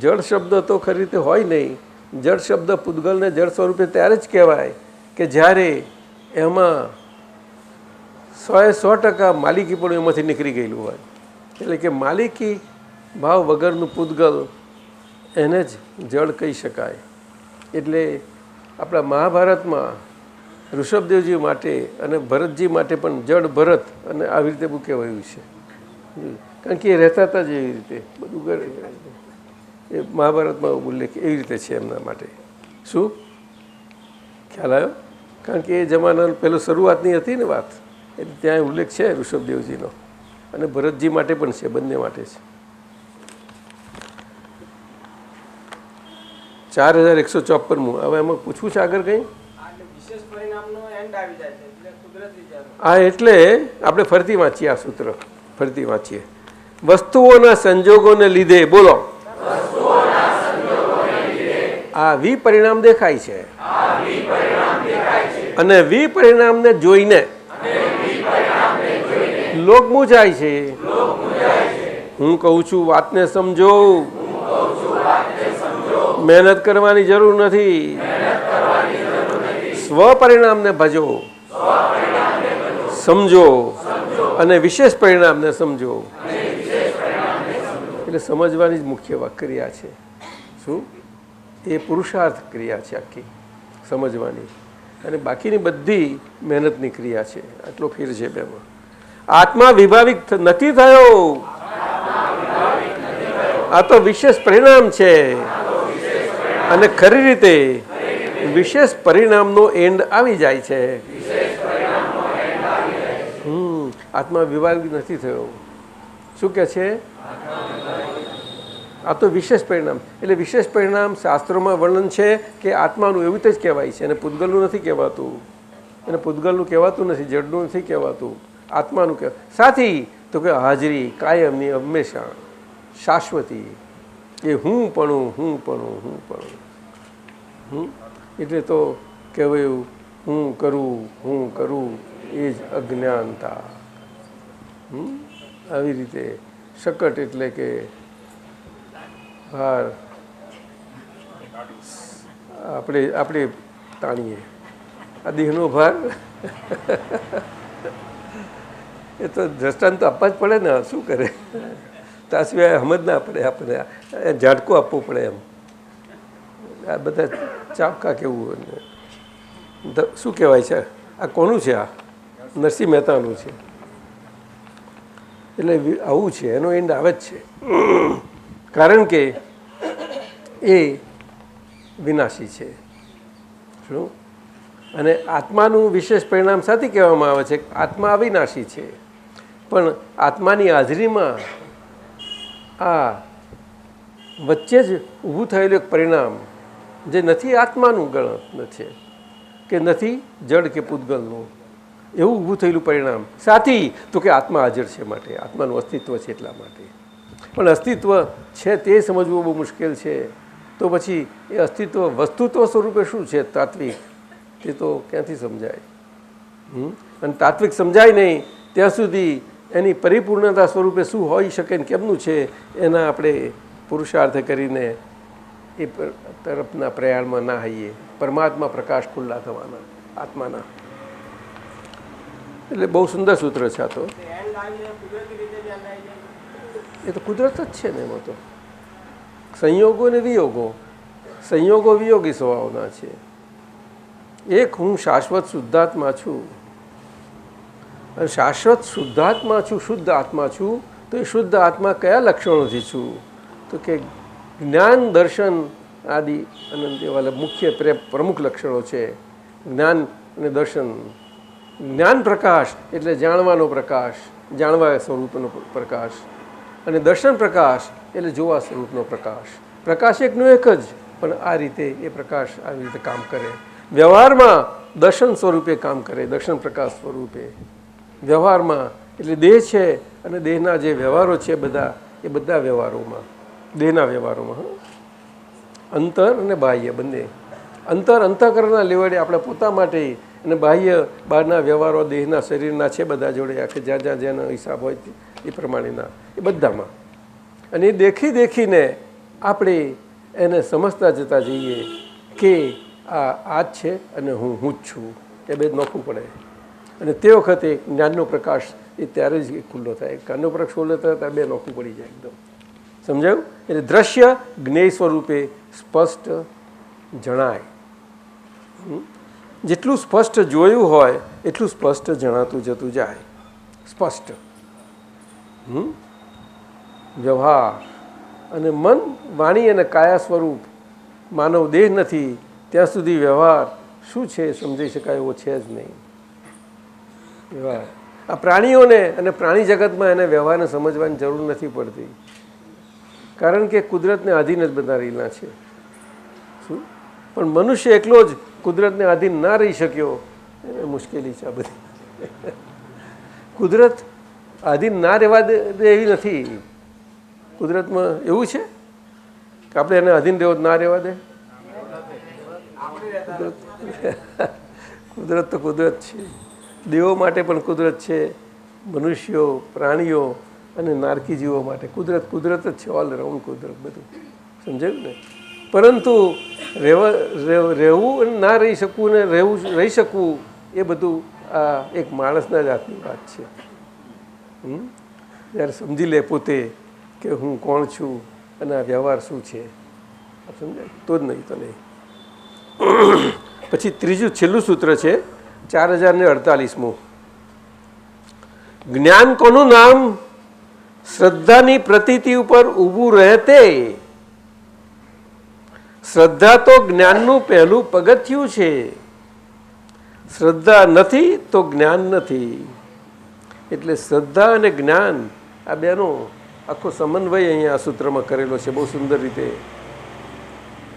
જળ શબ્દ તો ખરી રીતે હોય નહીં. જળ શબ્દ પૂતગલને જળ સ્વરૂપે ત્યારે જ કહેવાય કે જ્યારે એમાં 100% માલિકી પણ એમાંથી નીકળી ગયેલું હોય. એટલે કે માલિકી ભાવ વગરનું પૂતગલ એને જ જળ કહી શકાય. એટલે આપણા મહાભારતમાં ઋષભદેવજી માટે અને ભરતજી માટે પણ જળ ભરત અને આવી રીતે બહુ કહેવાયું છે. કારણ કે એ રહેતા હતા જ એવી રીતે બધું કરે. એ મહાભારતમાં ઉલ્લેખ એવી રીતે છે એમના માટે. શું ખ્યાલ આવ્યો? કારણ કે એ જમાનાનો પેલો શરૂઆતની હતી ને વાત, એટલે ત્યાં ઉલ્લેખ છે ઋષભદેવજીનો, અને ભરતજી માટે પણ છે, બંને માટે છે. 4154. હવે એમાં પૂછવું છે આગળ કંઈ? હા, એટલે આપણે ફરતી વાંચીએ આ સૂત્ર, ફરતી વાંચીએ. વસ્તુઓના સંજોગોને લીધે, બોલો, આ વિપરિણામ દેખાય છે, અને વિપરિણામને જોઈને લોક મૂંઝાય છે. હું કહું છું વાતને સમજો, મહેનત કરવાની જરૂર નથી, સ્વપરિણામને ભજો, સમજો, અને વિશેષ પરિણામને સમજો. એટલે સમજવાની જ મુખ્ય ક્રિયા છે. શું? એ પુરુષાર્થ ક્રિયા છે આખી સમજવાની, અને બાકીની બધી મહેનતની ક્રિયા છે. આટલો ફેર છે બેમાં. આત્મા વિભાવિક નથી થયો, આ તો વિશેષ પરિણામ છે, અને ખરી રીતે વિશેષ પરિણામનો એન્ડ આવી જાય છે. આત્મા વિભાવિક નથી થયો. શું કે છે? આ તો વિશેષ પરિણામ. એટલે વિશેષ પરિણામ શાસ્ત્રોમાં વર્ણન છે કે આત્માનું એવું જ કહેવાય છે, અને પૂતગલનું નથી કહેવાતું, અને પૂતગલનું કહેવાતું નથી, જડનું નથી કહેવાતું, આત્માનું કહેવાય. સાથી તો કે હાજરી કાયમની, હંમેશા શાશ્વતી. એ હું પણ એટલે તો કહેવાયું હું કરું એ જ અજ્ઞાનતા. આવી રીતે શકટ એટલે કે ભાર આપણે તાણીએ આ દેહનો ભાર. એ તો દ્રષ્ટાંત તો આપવા જ પડે ને, શું કરે? ત્યાં સિવાય સમજ ના પડે, આપણે ઝાટકો આપવો પડે એમ. આ બધા ચાપકા કેવું, શું કહેવાય છે? આ કોનું છે? આ નરસિંહ મહેતાનું છે. એટલે આવું છે, એનો એન્ડ આવે જ છે, કારણ કે એ વિનાશી છે. શું? અને આત્માનું વિશેષ પરિણામ સાથે કહેવામાં આવે છે, આત્મા અવિનાશી છે, પણ આત્માની હાજરીમાં આ વચ્ચે જ ઊભું થયેલું એક પરિણામ જે નથી આત્માનું ગણ છે, કે નથી જડ કે પૂતગલનું, એવું ઊભું થયેલું પરિણામ. સાથી તો કે આત્મા હાજર છે, માટે આત્માનું અસ્તિત્વ છે, એટલા માટે. પણ અસ્તિત્વ છે તે સમજવું બહુ મુશ્કેલ છે. તો પછી એ અસ્તિત્વ વસ્તુત્વ સ્વરૂપે શું છે તાત્વિક, તે તો ક્યાંથી સમજાય? અને તાત્વિક સમજાય નહીં ત્યાં સુધી એની પરિપૂર્ણતા સ્વરૂપે શું હોઈ શકે ને કેમનું છે, એના આપણે પુરુષાર્થ કરીને એ તરફના પ્રયાણમાં ના હઈએ. પરમાત્મા પ્રકાશ ખુલ્લા થવાના આત્માના. એટલે બહુ સુંદર સૂત્ર છે આ તો. એ તો કુદરત જ છે ને. એમાં તો સંયોગો ને વિયોગો, સંયોગો વિયોગી સ્વભાવના છે. એક હું શાશ્વત શુદ્ધાત્મા છું, અને શાશ્વત શુદ્ધાત્મા છું, શુદ્ધ આત્મા છું. તો એ શુદ્ધ આત્મા કયા લક્ષણોથી છું? તો કે જ્ઞાન દર્શન આદિ અનંત એવા મુખ્ય પ્રમુખ લક્ષણો છે. જ્ઞાન અને દર્શન. જ્ઞાન પ્રકાશ એટલે જાણવાનો પ્રકાશ, જાણવા સ્વરૂપનો પ્રકાશ, અને દર્શન પ્રકાશ એટલે જોવા સ્વરૂપનો પ્રકાશ. પ્રકાશ એકનો એક જ, પણ આ રીતે એ પ્રકાશ આવી રીતે કામ કરે. વ્યવહારમાં દર્શન સ્વરૂપે કામ કરે, દર્શન પ્રકાશ સ્વરૂપે વ્યવહારમાં. એટલે દેહ છે અને દેહના જે વ્યવહારો છે બધા, એ બધા વ્યવહારોમાં, દેહના વ્યવહારોમાં અંતર અને બાહ્ય બંને. અંતર અંતઃકરણના લેવડે આપણા પોતા માટે, અને બાહ્ય બહારના વ્યવહારો દેહના શરીરના છે બધા જોડે, આખે જ્યાં જ્યાં જેનો હિસાબ હોય એ પ્રમાણેના, એ બધામાં. અને એ દેખીને આપણે એને સમજતા જતા જઈએ કે આ જ છે અને હું જ છું. એ બે નોખવું પડે. અને તે વખતે જ્ઞાનનો પ્રકાશ એ ત્યારે જ ખુલ્લો થાય. જ્ઞાનનો પ્રકાશ ખુલ્લો થાય ત્યારે બે નોખવું પડી જાય એકદમ. સમજાયું? એટલે દ્રશ્ય જ્ઞેય સ્વરૂપે સ્પષ્ટ જણાય. જેટલું સ્પષ્ટ જોયું હોય એટલું સ્પષ્ટ જણાતું જતું જાય. સ્પષ્ટ વ્યવહાર અને મન, વાણી અને કાયા સ્વરૂપ માનવ દેહ નથી ત્યાં સુધી વ્યવહાર શું છે સમજી શકાય એવો છે જ નહીં. વ્યવહાર આ પ્રાણીઓને અને પ્રાણી જગતમાં એને વ્યવહારને સમજવાની જરૂર નથી પડતી, કારણ કે કુદરતને આધીન જ બધા રહેલા છે. શું પણ મનુષ્ય એકલો જ કુદરતને આધીન ના રહી શક્યો, એને મુશ્કેલી છે આ બધી. કુદરત આધીન ના રહેવા દે એવી નથી. કુદરતમાં એવું છે કે આપણે એને આધીન રહેવો ના રહેવા દે? કુદરત તો કુદરત છે. દેવો માટે પણ કુદરત છે, મનુષ્યો, પ્રાણીઓ અને નારકી જીવો માટે કુદરત કુદરત જ છે. ઓલરાઉન્ડ કુદરત બધું, સમજાયું ને? પરંતુ રહેવું અને ના રહી શકવું ને રહી શકવું એ બધું આ એક માણસના જાતની વાત છે. જ્યારે સમજી લે પોતે કે હું કોણ છું અને આ વ્યવહાર શું છે, સમજાય તો જ નહીં તો નહીં. પછી ત્રીજું છેલ્લું સૂત્ર છે 4048મું. જ્ઞાન કોનું નામ? શ્રદ્ધાની પ્રતીતિ ઉપર ઊભું રહે તે. શ્રદ્ધા તો જ્ઞાનનું પહેલું પગથિયું છે. શ્રદ્ધા નથી તો જ્ઞાન નથી. એટલે શ્રદ્ધા અને જ્ઞાન આ બેનો આખો સમન્વય અહીંયા આ સૂત્રમાં કરેલો છે. બહુ સુંદર રીતે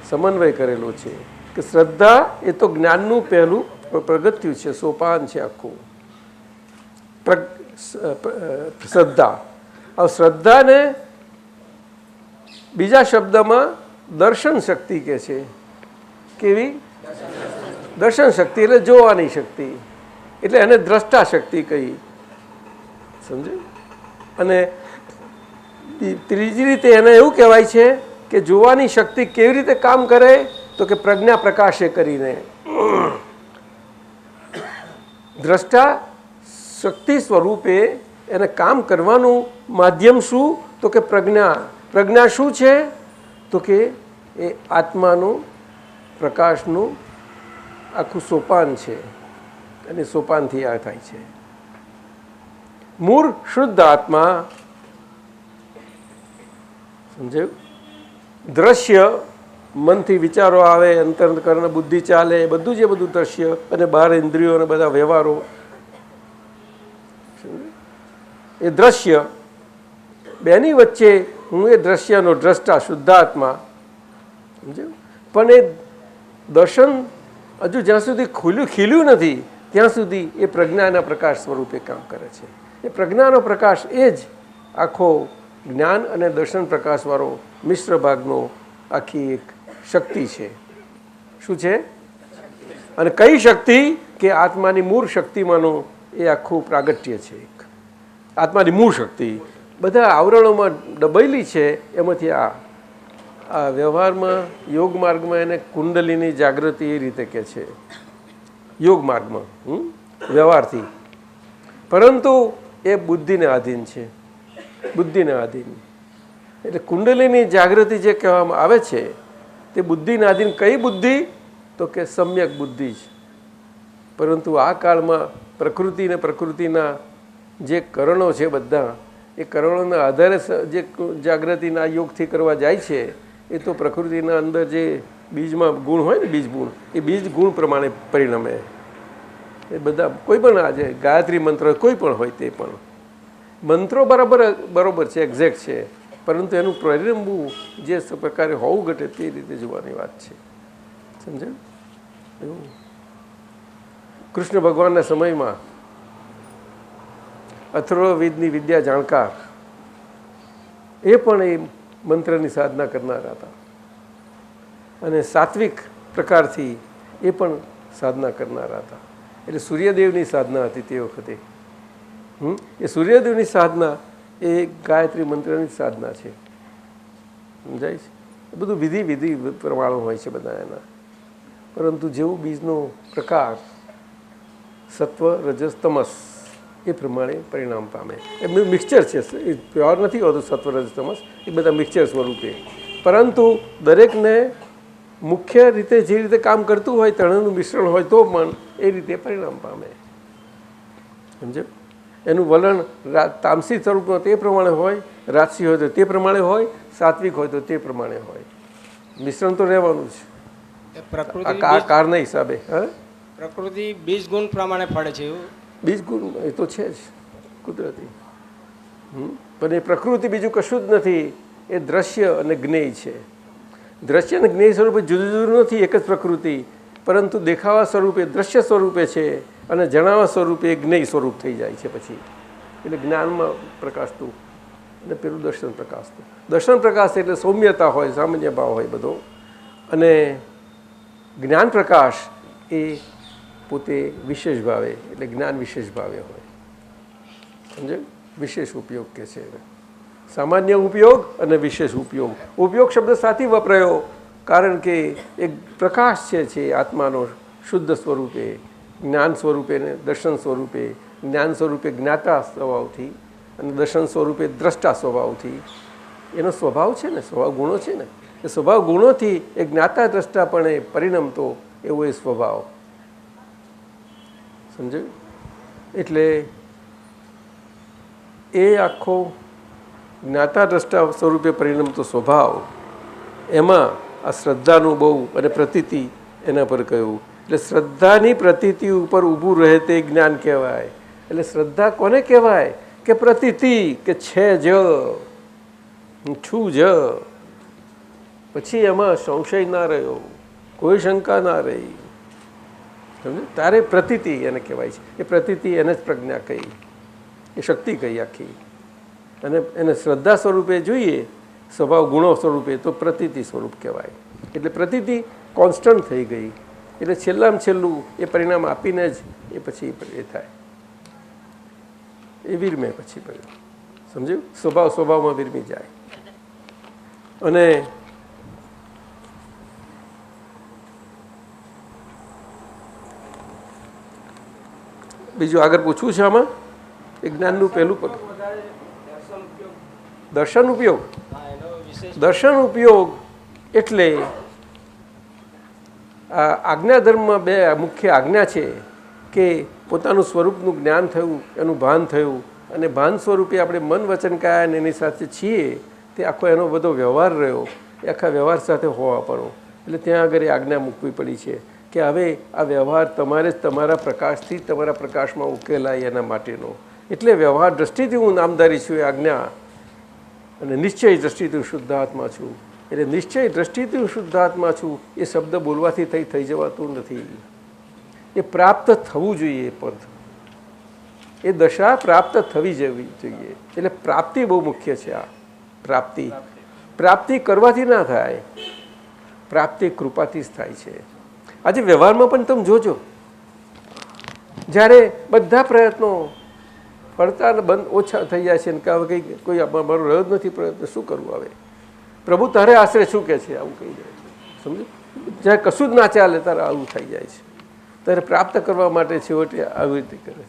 સમન્વય કરેલો છે કે શ્રદ્ધા એ તો જ્ઞાનનું પહેલું પગથિયું છે, સોપાન છે આખું. શ્રદ્ધા. હવે શ્રદ્ધાને બીજા શબ્દમાં દર્શન શક્તિ કહે છે. કેવી? દર્શન શક્તિ એટલે જોવાની શક્તિ, એટલે એને દ્રષ્ટા શક્તિ કહી, સમજે? અને ત્રીજી રીતે એને એવું કહેવાય છે કે જોવાની શક્તિ કેવી રીતે કામ કરે? તો કે પ્રજ્ઞા પ્રકાશે કરીને. દ્રષ્ટા શક્તિ સ્વરૂપે એને કામ કરવાનું માધ્યમ શું? તો કે પ્રજ્ઞા. પ્રજ્ઞા શું છે? તો કે એ આત્માનું પ્રકાશનું આખું સોપાન છે, અને સોપાનથી આ થાય છે. મૂળ શુદ્ધ આત્મા, સમજાયું? દ્રશ્ય મનથી વિચારો આવે, અંતઃકરણ બુદ્ધિ ચાલે, બધું જે બધું દ્રશ્ય અને બહાર ઇન્દ્રિયો અને બધા વ્યવહારો, એ દ્રશ્ય બેની વચ્ચે હું એ દ્રશ્યનો દ્રષ્ટા શુદ્ધાત્મા, સમજાયું? પણ એ દર્શન હજુ જ્યાં સુધી ખીલ્યું નથી ત્યાં સુધી એ પ્રજ્ઞાના પ્રકાશ સ્વરૂપે કામ કરે છે. એ પ્રજ્ઞાનો પ્રકાશ એ જ આખો જ્ઞાન અને દર્શન પ્રકાશવાળો મિશ્ર ભાગનો આખી એક શક્તિ છે. શું છે? અને કઈ શક્તિ? કે આત્માની મૂળ શક્તિમાંનું એ આખું પ્રાગટ્ય છે. આત્માની મૂળ શક્તિ બધા આવરણોમાં દબાયેલી છે. એમાંથી આ વ્યવહારમાં યોગ માર્ગમાં એને કુંડલીની જાગૃતિ એ રીતે કહે છે, યોગ માર્ગમાં વ્યવહારથી. પરંતુ એ બુદ્ધિને આધીન છે, બુદ્ધિને આધીન. એટલે કુંડલીની જાગૃતિ જે કહેવામાં આવે છે તે બુદ્ધિને આધીન. કઈ બુદ્ધિ? તો કે સમ્યક બુદ્ધિ જ. પરંતુ આ કાળમાં પ્રકૃતિ ને પ્રકૃતિના જે કરણો છે બધા, એ કરણોના આધારે જે જાગૃતિના યોગથી કરવા જાય છે એ તો પ્રકૃતિના અંદર જે બીજમાં ગુણ હોય ને, બીજ ગુણ, એ બીજ ગુણ પ્રમાણે પરિણમે. એ બધા કોઈ પણ આજે ગાયત્રી મંત્ર કોઈ પણ હોય તે પણ મંત્રો બરોબર છે, એક્ઝેક્ટ છે, પરંતુ એનું પરિણમવું જે પ્રકારે હોવું ઘટે તે રીતે જોવાની વાત છે. સમજાયું? એવું કૃષ્ણ ભગવાનના સમયમાં અથર્વવેદની વિદ્યા જાણકાર એ પણ એ મંત્રની સાધના કરનારા હતા, અને સાત્વિક પ્રકારથી એ પણ સાધના કરનારા હતા. એટલે સૂર્યદેવની સાધના હતી તે વખતે. એ સૂર્યદેવની સાધના એ ગાયત્રી મંત્રની સાધના છે. સમજાય છે? એ બધું વિધિ પ્રમાણો હોય છે બધા એના. પરંતુ જેવું બીજનો પ્રકાર સત્વ, રજસ, તમસ એ પ્રમાણે પરિણામ પામે. એ મિક્સચર છે, એ પ્યોર નથી હોતું સત્વ, રજસ, તમસ, એ બધા મિક્સચર સ્વરૂપે. પરંતુ દરેકને મુખ્ય રીતે જે રીતે કામ કરતું હોય, ત્રણનું મિશ્રણ હોય તો પણ એ રીતે પરિણામ પામે. સમજો? એનું વલણ તામસી સ્વરૂપમાં તે પ્રમાણે હોય રાજસી હોય તો તે પ્રમાણે હોય, સાત્વિક હોય તો તે પ્રમાણે હોય. મિશ્રણ તો રહેવાનું જ. એ પ્રકૃતિ આ કારના હિસાબે. હા, પ્રકૃતિ બીજ ગુણ પ્રમાણે ફળે છે એવું. બીજ ગુણ એ તો છે જ કુદરતી. પણ એ પ્રકૃતિ બીજું કશું જ નથી. એ દ્રશ્ય અને જ્ઞેય છે. દ્રશ્ય અને જ્ઞેય સ્વરૂપે જુદું જુદું નથી, એક જ પ્રકૃતિ, પરંતુ દેખાવા સ્વરૂપે દ્રશ્ય સ્વરૂપે છે અને જણાવવા સ્વરૂપે જ્ઞેય સ્વરૂપ થઈ જાય છે પછી. એટલે જ્ઞાનમાં પ્રકાશતું અને પેલું દર્શન પ્રકાશતું. દર્શન પ્રકાશ એટલે સૌમ્યતા હોય, સામાન્ય ભાવ હોય બધો. અને જ્ઞાન પ્રકાશ એ પોતે વિશેષ ભાવે, એટલે જ્ઞાન વિશેષ ભાવે હોય. સમજે? વિશેષ ઉપયોગ કે છે. સામાન્ય ઉપયોગ અને વિશેષ ઉપયોગ. ઉપયોગ શબ્દ સાથી વપરાયો કારણ કે એક પ્રકાશ છે આત્માનો શુદ્ધ સ્વરૂપે, જ્ઞાન સ્વરૂપે ને દર્શન સ્વરૂપે. જ્ઞાન સ્વરૂપે જ્ઞાતા સ્વભાવથી અને દર્શન સ્વરૂપે દ્રષ્ટા સ્વભાવથી. એનો સ્વભાવ છે ને, સ્વભાવ ગુણો છે ને, એ સ્વભાવ ગુણોથી એ જ્ઞાતા દ્રષ્ટાપણે પરિણમતો એવો એ સ્વભાવ. સમજાયું? એટલે એ આખો જ્ઞાતા દ્રષ્ટા સ્વરૂપે પરિણમતો સ્વભાવ, એમાં આ શ્રદ્ધાનું બહુ અને પ્રતીતિ એના પર કહ્યું. એટલે શ્રદ્ધાની પ્રતીતિ ઉપર ઊભું રહે તે જ્ઞાન કહેવાય. એટલે શ્રદ્ધા કોને કહેવાય? કે પ્રતીતિ, કે છે જ, છું જ. પછી એમાં સંશય ના રહ્યો, કોઈ શંકા ના રહી. સમજે? તારે પ્રતીતિ એને કહેવાય છે. એ પ્રતીતિ એને જ પ્રજ્ઞા કહી, એ શક્તિ કહી આખી. અને એને શ્રદ્ધા સ્વરૂપે જોઈએ, સ્વભાવ ગુણો સ્વરૂપે, તો પ્રતીતિ સ્વરૂપ કહેવાય. એટલે પ્રતીતિ કોન્સ્ટન્ટ થઈ ગઈ. એટલે છેલ્લામાં છેલ્લું એ પરિણામ આપીને જ એ પછી એ થાય. એ વિરમે પછી પડ્યું. સમજ્યું? સ્વભાવમાં વિરમી જાય. અને બીજું આગળ પૂછવું છે આમાં? એ જ્ઞાનનું પહેલું પગ દર્શન ઉપયોગ. દર્શન ઉપયોગ એટલે આ આજ્ઞાધર્મમાં બે મુખ્ય આજ્ઞા છે કે પોતાનું સ્વરૂપનું જ્ઞાન થયું, એનું ભાન થયું, અને ભાન સ્વરૂપે આપણે મન વચન કાયા અને એની સાથે છીએ, તે આખો એનો બધો વ્યવહાર રહ્યો, એ આખા વ્યવહાર સાથે હોવા પડો. એટલે ત્યાં આગળ એ આજ્ઞા મૂકવી પડી છે કે હવે આ વ્યવહાર તમારે જ તમારા પ્રકાશથી તમારા પ્રકાશમાં ઉકેલાય એના માટેનો. એટલે વ્યવહાર દ્રષ્ટિથી હું નામધારી છું એ આજ્ઞા, અને નિશ્ચય દ્રષ્ટિથી હું શુદ્ધાત્મા છું. એટલે નિશ્ચય દ્રષ્ટિથી હું શુદ્ધાત્મા છું એ શબ્દ બોલવાથી થઈ જવાતું નથી. એ પ્રાપ્ત થવું જોઈએ. એ પદ, એ દશા પ્રાપ્ત થવી જવી જોઈએ. એટલે પ્રાપ્તિ બહુ મુખ્ય છે. આ પ્રાપ્તિ કરવાથી ના થાય, પ્રાપ્તિ કૃપાથી જ થાય છે. આજે વ્યવહારમાં પણ તમે જોજો, જ્યારે બધા પ્રયત્નો ફળતા બંધ ઓછા થઈ જાય છે ને કે હવે કંઈ કોઈ મારો રહ્યો જ નથી પ્રયત્ન, શું કરવું હવે? પ્રભુ તારે આશરે શું કહે છે? આવું કહી જાય. સમજો? જ્યારે કશું જ ના ચાલે ત્યારે આવું થઈ જાય છે. ત્યારે પ્રાપ્ત કરવા માટે છેવટે આવી રીતે કરે.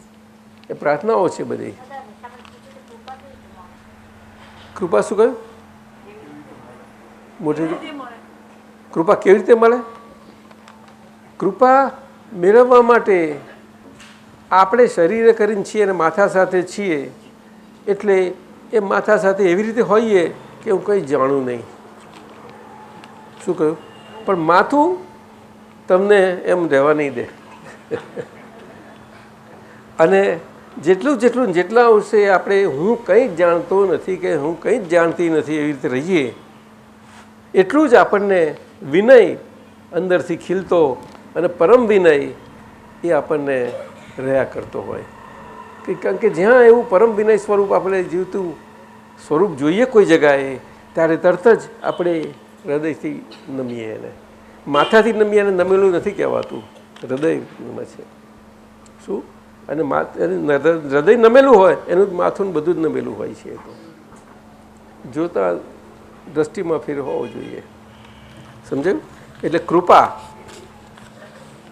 એ પ્રાર્થનાઓ છે બધી. કૃપા શું કહ્યું? મોટી કૃપા કેવી રીતે મળે? કૃપા મેળવવા માટે આપણે શરીરે કરીને છીએ અને માથા સાથે છીએ, એટલે એ માથા સાથે એવી રીતે હોઈએ કે હું કંઈ જાણું નહીં. શું કહ્યું? પણ માથું તમને એમ રહેવા નહીં દે. અને જેટલા અંશે આપણે હું કંઈ જ જાણતો નથી કે હું કંઈ જ જાણતી નથી એવી રીતે રહીએ, એટલું જ આપણને વિનય અંદરથી ખીલતો અને પરમ વિનય એ આપણને રહ્યા કરતો હોય. કારણ કે જ્યાં એવું પરમ વિનય સ્વરૂપ આપણે જીવતું સ્વરૂપ જોઈએ કોઈ જગાએ, ત્યારે તરત જ આપણે હૃદયથી નમીએ એને. માથાથી નમીએ એને નમેલું નથી કહેવાતું, હૃદય નમે છે. શું? અને હૃદય નમેલું હોય એનું માથું બધું જ નમેલું હોય છે. તો જોતા દ્રષ્ટિમાં ફેર હોવો જોઈએ. સમજાયું? એટલે કૃપા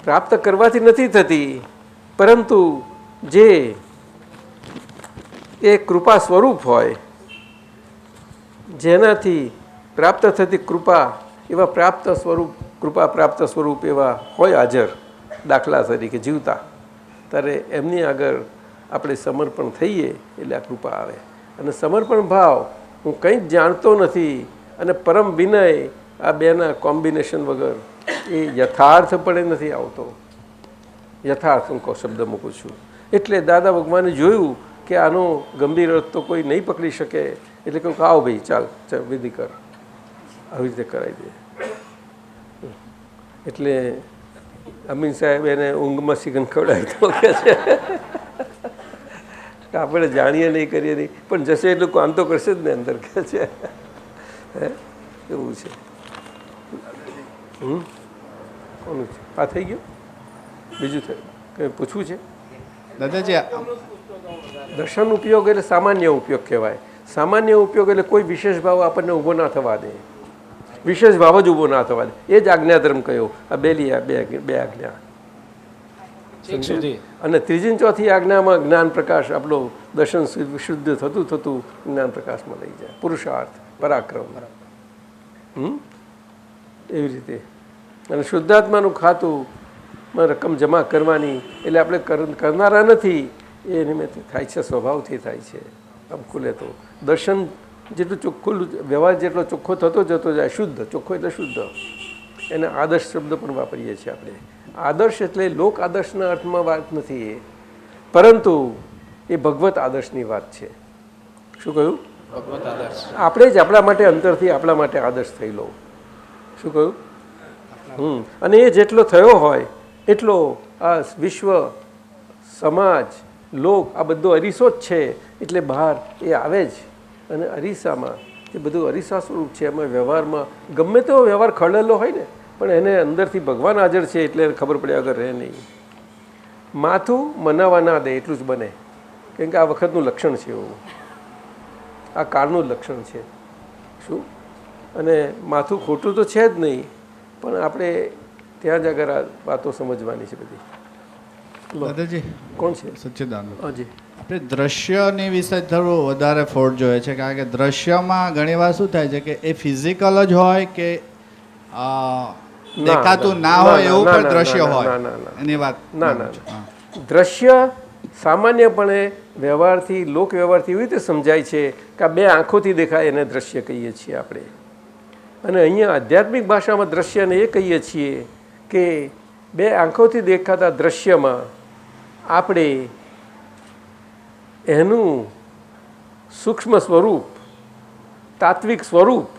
પ્રાપ્ત કરવાથી નથી થતી, પરંતુ જે એ કૃપા સ્વરૂપ હોય, જેનાથી પ્રાપ્ત થતી કૃપા, એવા પ્રાપ્ત સ્વરૂપ, કૃપા પ્રાપ્ત સ્વરૂપ એવા હોય હાજર, દાખલા તરીકે જીવતા, ત્યારે એમની આગળ આપણે સમર્પણ થઈએ એટલે આ કૃપા આવે. અને સમર્પણ ભાવ હું કંઈ જ જાણતો નથી અને પરમ વિનય આ બેના કોમ્બિનેશન વગર એ યથાર્થપણે નથી આવતો. યથાર્થ હું શબ્દ મૂકું છું. એટલે દાદા ભગવાને જોયું કે આનો ગંભીર અર્થ તો કોઈ નહીં પકડી શકે, એટલે કહું આવો ભાઈ ચાલ ચાલ વિધિ કર, આવી રીતે કરાવી દે. એટલે અમીન સાહેબ એને ઊંઘમાં શિકન ખવડાવી તો કે છે આપણે જાણીએ નહીં કરીએ નહીં પણ જશે એટલું કામ તો કરશે જ ને અંદર કે છે. હે એવું છે. કોનું છે આ થઈ ગયું? બીજું થયું કંઈ પૂછવું છે? દાદાજી દર્શન ઉપયોગ એટલે સામાન્ય ઉપયોગ કહેવાય. સામાન્ય ઉપયોગ એટલે કોઈ વિશેષ ભાવ આપણને ઊભો ના થવા દે, વિશેષ ભાવ જ ઊભો ના થવા દે. એ જ આજ્ઞાધર્મ કહ્યો. આ બે આજ્ઞા અને ત્રીજી ચોથી આજ્ઞામાં જ્ઞાન પ્રકાશ આપણો દર્શન શુદ્ધ થતું થતું જ્ઞાન પ્રકાશમાં લઈ જાય. પુરુષાર્થ પરાક્રમ એવી રીતે. અને શુદ્ધાત્માનું ખાતું રકમ જમા કરવાની એટલે આપણે કરનારા નથી, એ નિમિત્તે થાય છે, સ્વભાવથી થાય છે. આમ ખુલે તો દર્શન જેટલું ચોખ્ખું વ્યવહાર જેટલો ચોખ્ખો થતો જતો જાય, શુદ્ધ ચોખ્ખો એટલે શુદ્ધ. એને આદર્શ શબ્દ પણ વાપરીએ છીએ આપણે. આદર્શ એટલે લોક આદર્શના અર્થમાં વાત નથી એ, પરંતુ એ ભગવત આદર્શની વાત છે. શું કહ્યું? ભગવત આદર્શ. આપણે જ આપણા માટે અંતરથી આપણા માટે આદર્શ થઈ લો. શું કહ્યું? અને એ જેટલો થયો હોય એટલો આ વિશ્વ, સમાજ, લોક આ બધો અરીસો જ છે. એટલે બહાર એ આવે જ. અને અરીસામાં એ બધું અરીસા સ્વરૂપ છે. એમાં વ્યવહારમાં ગમે તેવો વ્યવહાર ખડેલો હોય ને પણ એને અંદરથી ભગવાન હાજર છે એટલે ખબર પડ્યા વગર રહે નહીં. માથું મનાવા ના દે એટલું જ બને, કેમ કે આ વખતનું લક્ષણ છે એવું, આ કાળનું જ લક્ષણ છે. શું? અને માથું ખોટું તો છે જ નહીં, પણ આપણે ત્યાં જ આગળ આ વાતો સમજવાની છે બધી. દાદાજી કોણ છે? સચ્ચિદાનંદ. હાજી. આપણે દ્રશ્યની વિશે થોડું વધારે ફોડ જોઈએ છે, કારણ કે દ્રશ્યમાં ઘણી વાર શું થાય છે કે એ ફિઝિકલ જ હોય કે દેખાતું ના હોય એવું પણ દ્રશ્ય હોય એની વાત. ના ના દ્રશ્ય સામાન્યપણે વ્યવહારથી, લોક વ્યવહારથી એવી રીતે સમજાય છે કે આ બે આંખોથી દેખાય એને દ્રશ્ય કહીએ છીએ આપણે. અને અહીંયા આધ્યાત્મિક ભાષામાં દ્રશ્યને એ કહીએ છીએ કે બે આંખોથી દેખાતા દ્રશ્યમાં આપણે એનું સૂક્ષ્મ સ્વરૂપ, તાત્વિક સ્વરૂપ,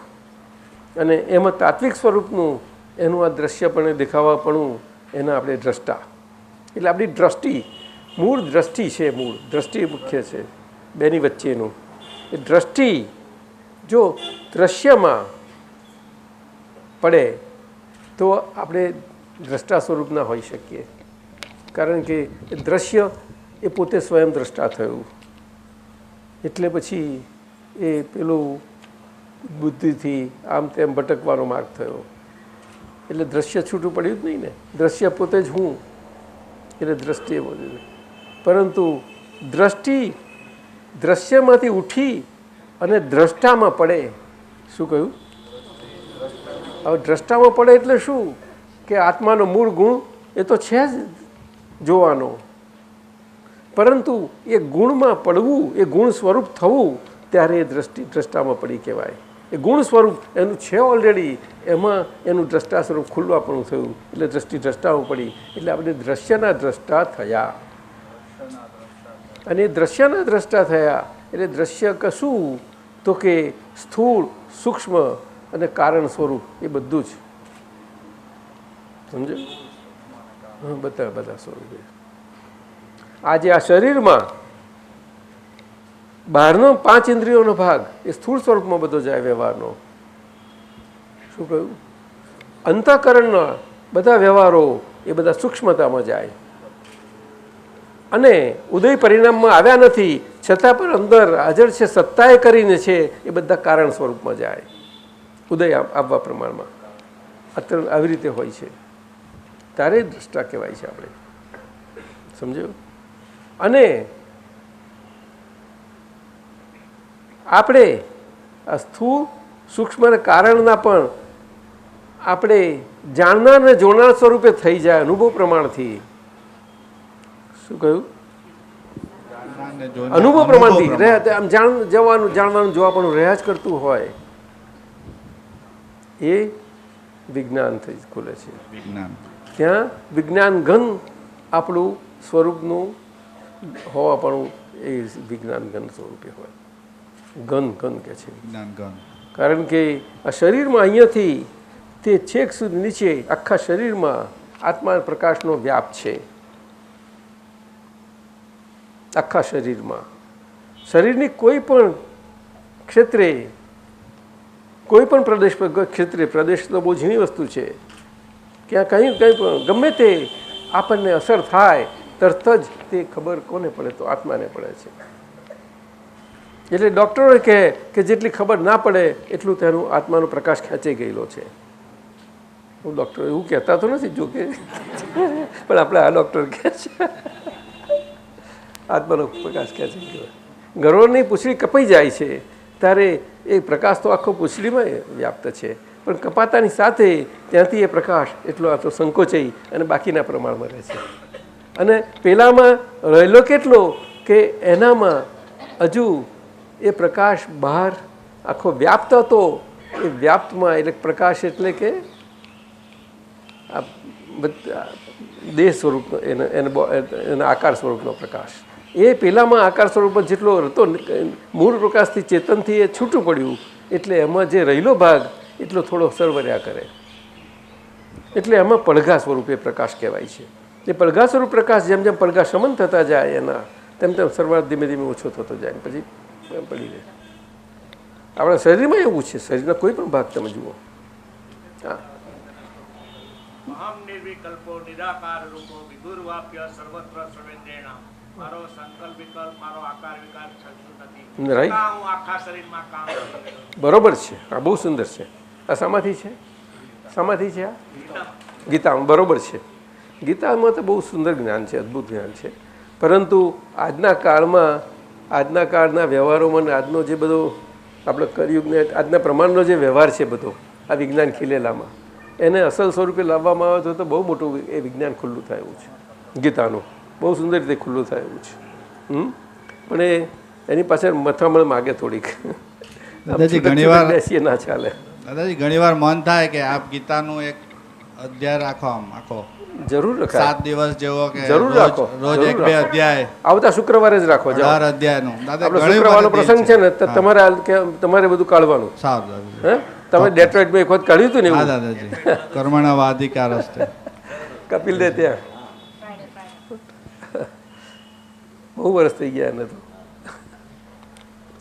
અને એમાં તાત્વિક સ્વરૂપનું એનું આ દ્રશ્યપણે દેખાવાપણું એના આપણે દ્રષ્ટા. એટલે આપણી દ્રષ્ટિ, મૂળ દ્રષ્ટિ છે. મૂળ દ્રષ્ટિ મુખ્ય છે બેની વચ્ચેનું. એ દ્રષ્ટિ જો દ્રશ્યમાં પડે તો આપણે દ્રષ્ટા સ્વરૂપના હોઈ શકીએ, કારણ કે દ્રશ્ય એ પોતે સ્વયં દ્રષ્ટા થયું. એટલે પછી એ પેલું બુદ્ધિથી આમ તેમ ભટકવાનો માર્ગ થયો. એટલે દ્રશ્ય છૂટું પડ્યું જ નહીં ને. દ્રશ્ય પોતે જ હું, એટલે દ્રષ્ટિ એ બધું. પરંતુ દ્રષ્ટિ દ્રશ્યમાંથી ઉઠી અને દ્રષ્ટામાં પડે. શું કહ્યું? હવે દ્રષ્ટામાં પડે એટલે શું કે આત્માનો મૂળ ગુણ એ તો છે જ જોવાનો, પરંતુ એ ગુણમાં પડવું, એ ગુણ સ્વરૂપ થવું, ત્યારે એ દ્રષ્ટામાં પડી કહેવાય. એ ગુણ સ્વરૂપ એનું છે ઓલરેડી, એમાં એનું દ્રષ્ટા સ્વરૂપ ખુલ્લાપણું થયું એટલે દ્રષ્ટિ દ્રષ્ટામાં પડી. એટલે આપણે દ્રશ્યના દ્રષ્ટા થયા. અને એ દ્રશ્યના દ્રષ્ટા થયા એટલે દ્રશ્ય કશું તો કે સ્થૂળ, સૂક્ષ્મ અને કારણ સ્વરૂપ એ બધું જ. સમજો? હા, બધા સ્વરૂપે. આજે આ શરીરમાં બહારનો 5 ઇન્દ્રિયોનો ભાગ એ સ્થૂળ સ્વરૂપમાં બધો જાય વ્યવહારનો. શું કહ્યું? અંતઃકરણના બધા વ્યવહારો એ બધા સૂક્ષ્મતામાં જાય. અને ઉદય પરિણામમાં આવ્યા નથી છતાં પણ અંદર હાજર છે, સત્તાએ કરીને છે, એ બધા કારણ સ્વરૂપમાં જાય ઉદય આવવા પ્રમાણમાં. અત્યારે આવી રીતે હોય છે, તારે દ્રષ્ટા કહેવાય છે આપણે. સમજ્યું? અને આપણે આ સ્થૂળ, સૂક્ષ્મ અને કારણના પણ આપણે જાણનાર ને જોનાર સ્વરૂપે થઈ જાય અનુભવ પ્રમાણથી. શું કહ્યું? ને જોઈને અનુભવ પ્રમાણથી પ્રમાણ. રહ્યા આમ જાણવાનું જોવાપણું રહ્યા જ કરતું હોય એ વિજ્ઞાન થઈ ખુલે છે. વિજ્ઞાન ત્યાં વિજ્ઞાન ઘન આપણું સ્વરૂપનું હોવાપણું એ વિજ્ઞાન ઘન સ્વરૂપે હોય. ઘન કે છે, વિજ્ઞાન ગણ. કારણ કે આ શરીરમાં અહીંયાથી તે છેક સુધી નીચે આખા શરીરમાં આત્મા પ્રકાશનો વ્યાપ છે. આખા શરીરમાં શરીરની કોઈ પણ ક્ષેત્રે કોઈ પણ પ્રદેશ ક્ષેત્રે પ્રદેશ તો બહુ ઝીણી વસ્તુ છે, ક્યાં કંઈ પણ ગમે તે આપણને અસર થાય તરત જ તે ખબર કોને પડે તો આત્માને પડે છે. એટલે ડૉક્ટરો કહે કે જેટલી ખબર ના પડે એટલું તેનું આત્માનો પ્રકાશ ખેંચાઈ ગયેલો છે. હું ડૉક્ટર એવું કહેતા તો નથી જો કે, પણ આપણે આ ડૉક્ટર કહે છે આત્માનો પ્રકાશ ખેંચાઈ ગયો. ગરોળની પૂંછડી કપાઈ જાય છે ત્યારે એ પ્રકાશ તો આખો પૂંછડીમાં વ્યાપ્ત છે, પણ કપાતાની સાથે ત્યાંથી એ પ્રકાશ એટલો આટલો સંકોચાઈ અને બાકીના પ્રમાણમાં રહે છે. અને પેલામાં રહેલો કેટલો કે એનામાં હજુ એ પ્રકાશ બહાર આખો વ્યાપ્ત હતો. એ વ્યાપ્તમાં એટલે પ્રકાશ એટલે કે આ દેહ સ્વરૂપનો એના આકાર સ્વરૂપનો પ્રકાશ. એ પહેલાંમાં આકાર સ્વરૂપ જેટલો હતો મૂળ પ્રકાશથી ચેતનથી એ છૂટું પડ્યું એટલે એમાં જે રહેલો ભાગ એટલો થોડો સરવર્યા કરે, એટલે એમાં પડઘા સ્વરૂપે પ્રકાશ કહેવાય છે. એ પડઘા સ્વરૂપ પ્રકાશ જેમ જેમ પડઘા શમન થતા જાય એના તેમ તેમ સરવાળ ધીમે ધીમે ઓછો થતો જાય પછી પડી જાય. આપણા શરીરમાં એવું છે, શરીરના કોઈ પણ ભાગ તમે જુઓ. હા, અહમ નિર્વિકલ્પો નિરાકાર રૂપો વિદુર્વાપ્ય સર્વત્ર સર્વેન્દ્રિયણા. મારો સંકલ્પ વિકલ્પ મારો આકાર વિકાર છલતું નથી. રાઈટ, હું આખા શરીરમાં કામ કરું છું. બરોબર છે. આ બહુ સુંદર છે. આ શામાંથી છે? શામાંથી છે? આ ગીતામાં. બરોબર છે. ગીતામાં તો બહુ સુંદર જ્ઞાન છે, અદ્ભુત જ્ઞાન છે. પરંતુ આજના કાળના વ્યવહારોમાં આજનો જે બધો આપણે કળિયુગને આજના પ્રમાણનો જે વ્યવહાર છે બધો આ વિજ્ઞાન ખીલેલામાં એને અસલ સ્વરૂપે લાવવામાં આવે તો બહુ મોટું એ વિજ્ઞાન ખુલ્લું થાય એવું છે. ગીતાનું બહુ સુંદર રીતે ખુલ્લું થાય એવું છે. પણ એની પાછળ મથામણ માગે થોડીક. દાદાજી ઘણીવાર બેસીએ ના ચાલે. દાદાજી ઘણીવાર મન થાય કે આપ ગીતાનું એક અધ્યાય રાખો, આમ આખો જરૂર રખાય. 7 દિવસ જેવો કે જરૂર રાખો. રોજ એક બે અધ્યાય, આવતા શુક્રવારે જ રાખો. 18 અધ્યાયનું. દાદા આપણે ઘણી શુક્રવારનો બધી પ્રસંગ છે ને તો તમારે બધું કાઢવાનું. સારું દાદાજી. હે તમે ડેટ્રોઇટમાં એક વખત કાઢ્યું હતું ને હા એવું દાદાજી, કર્મણા વાધિકાર હસ્તે. કપિલ દે ત્યાં બહુ વર્ષ થઈ ગયા એને તો.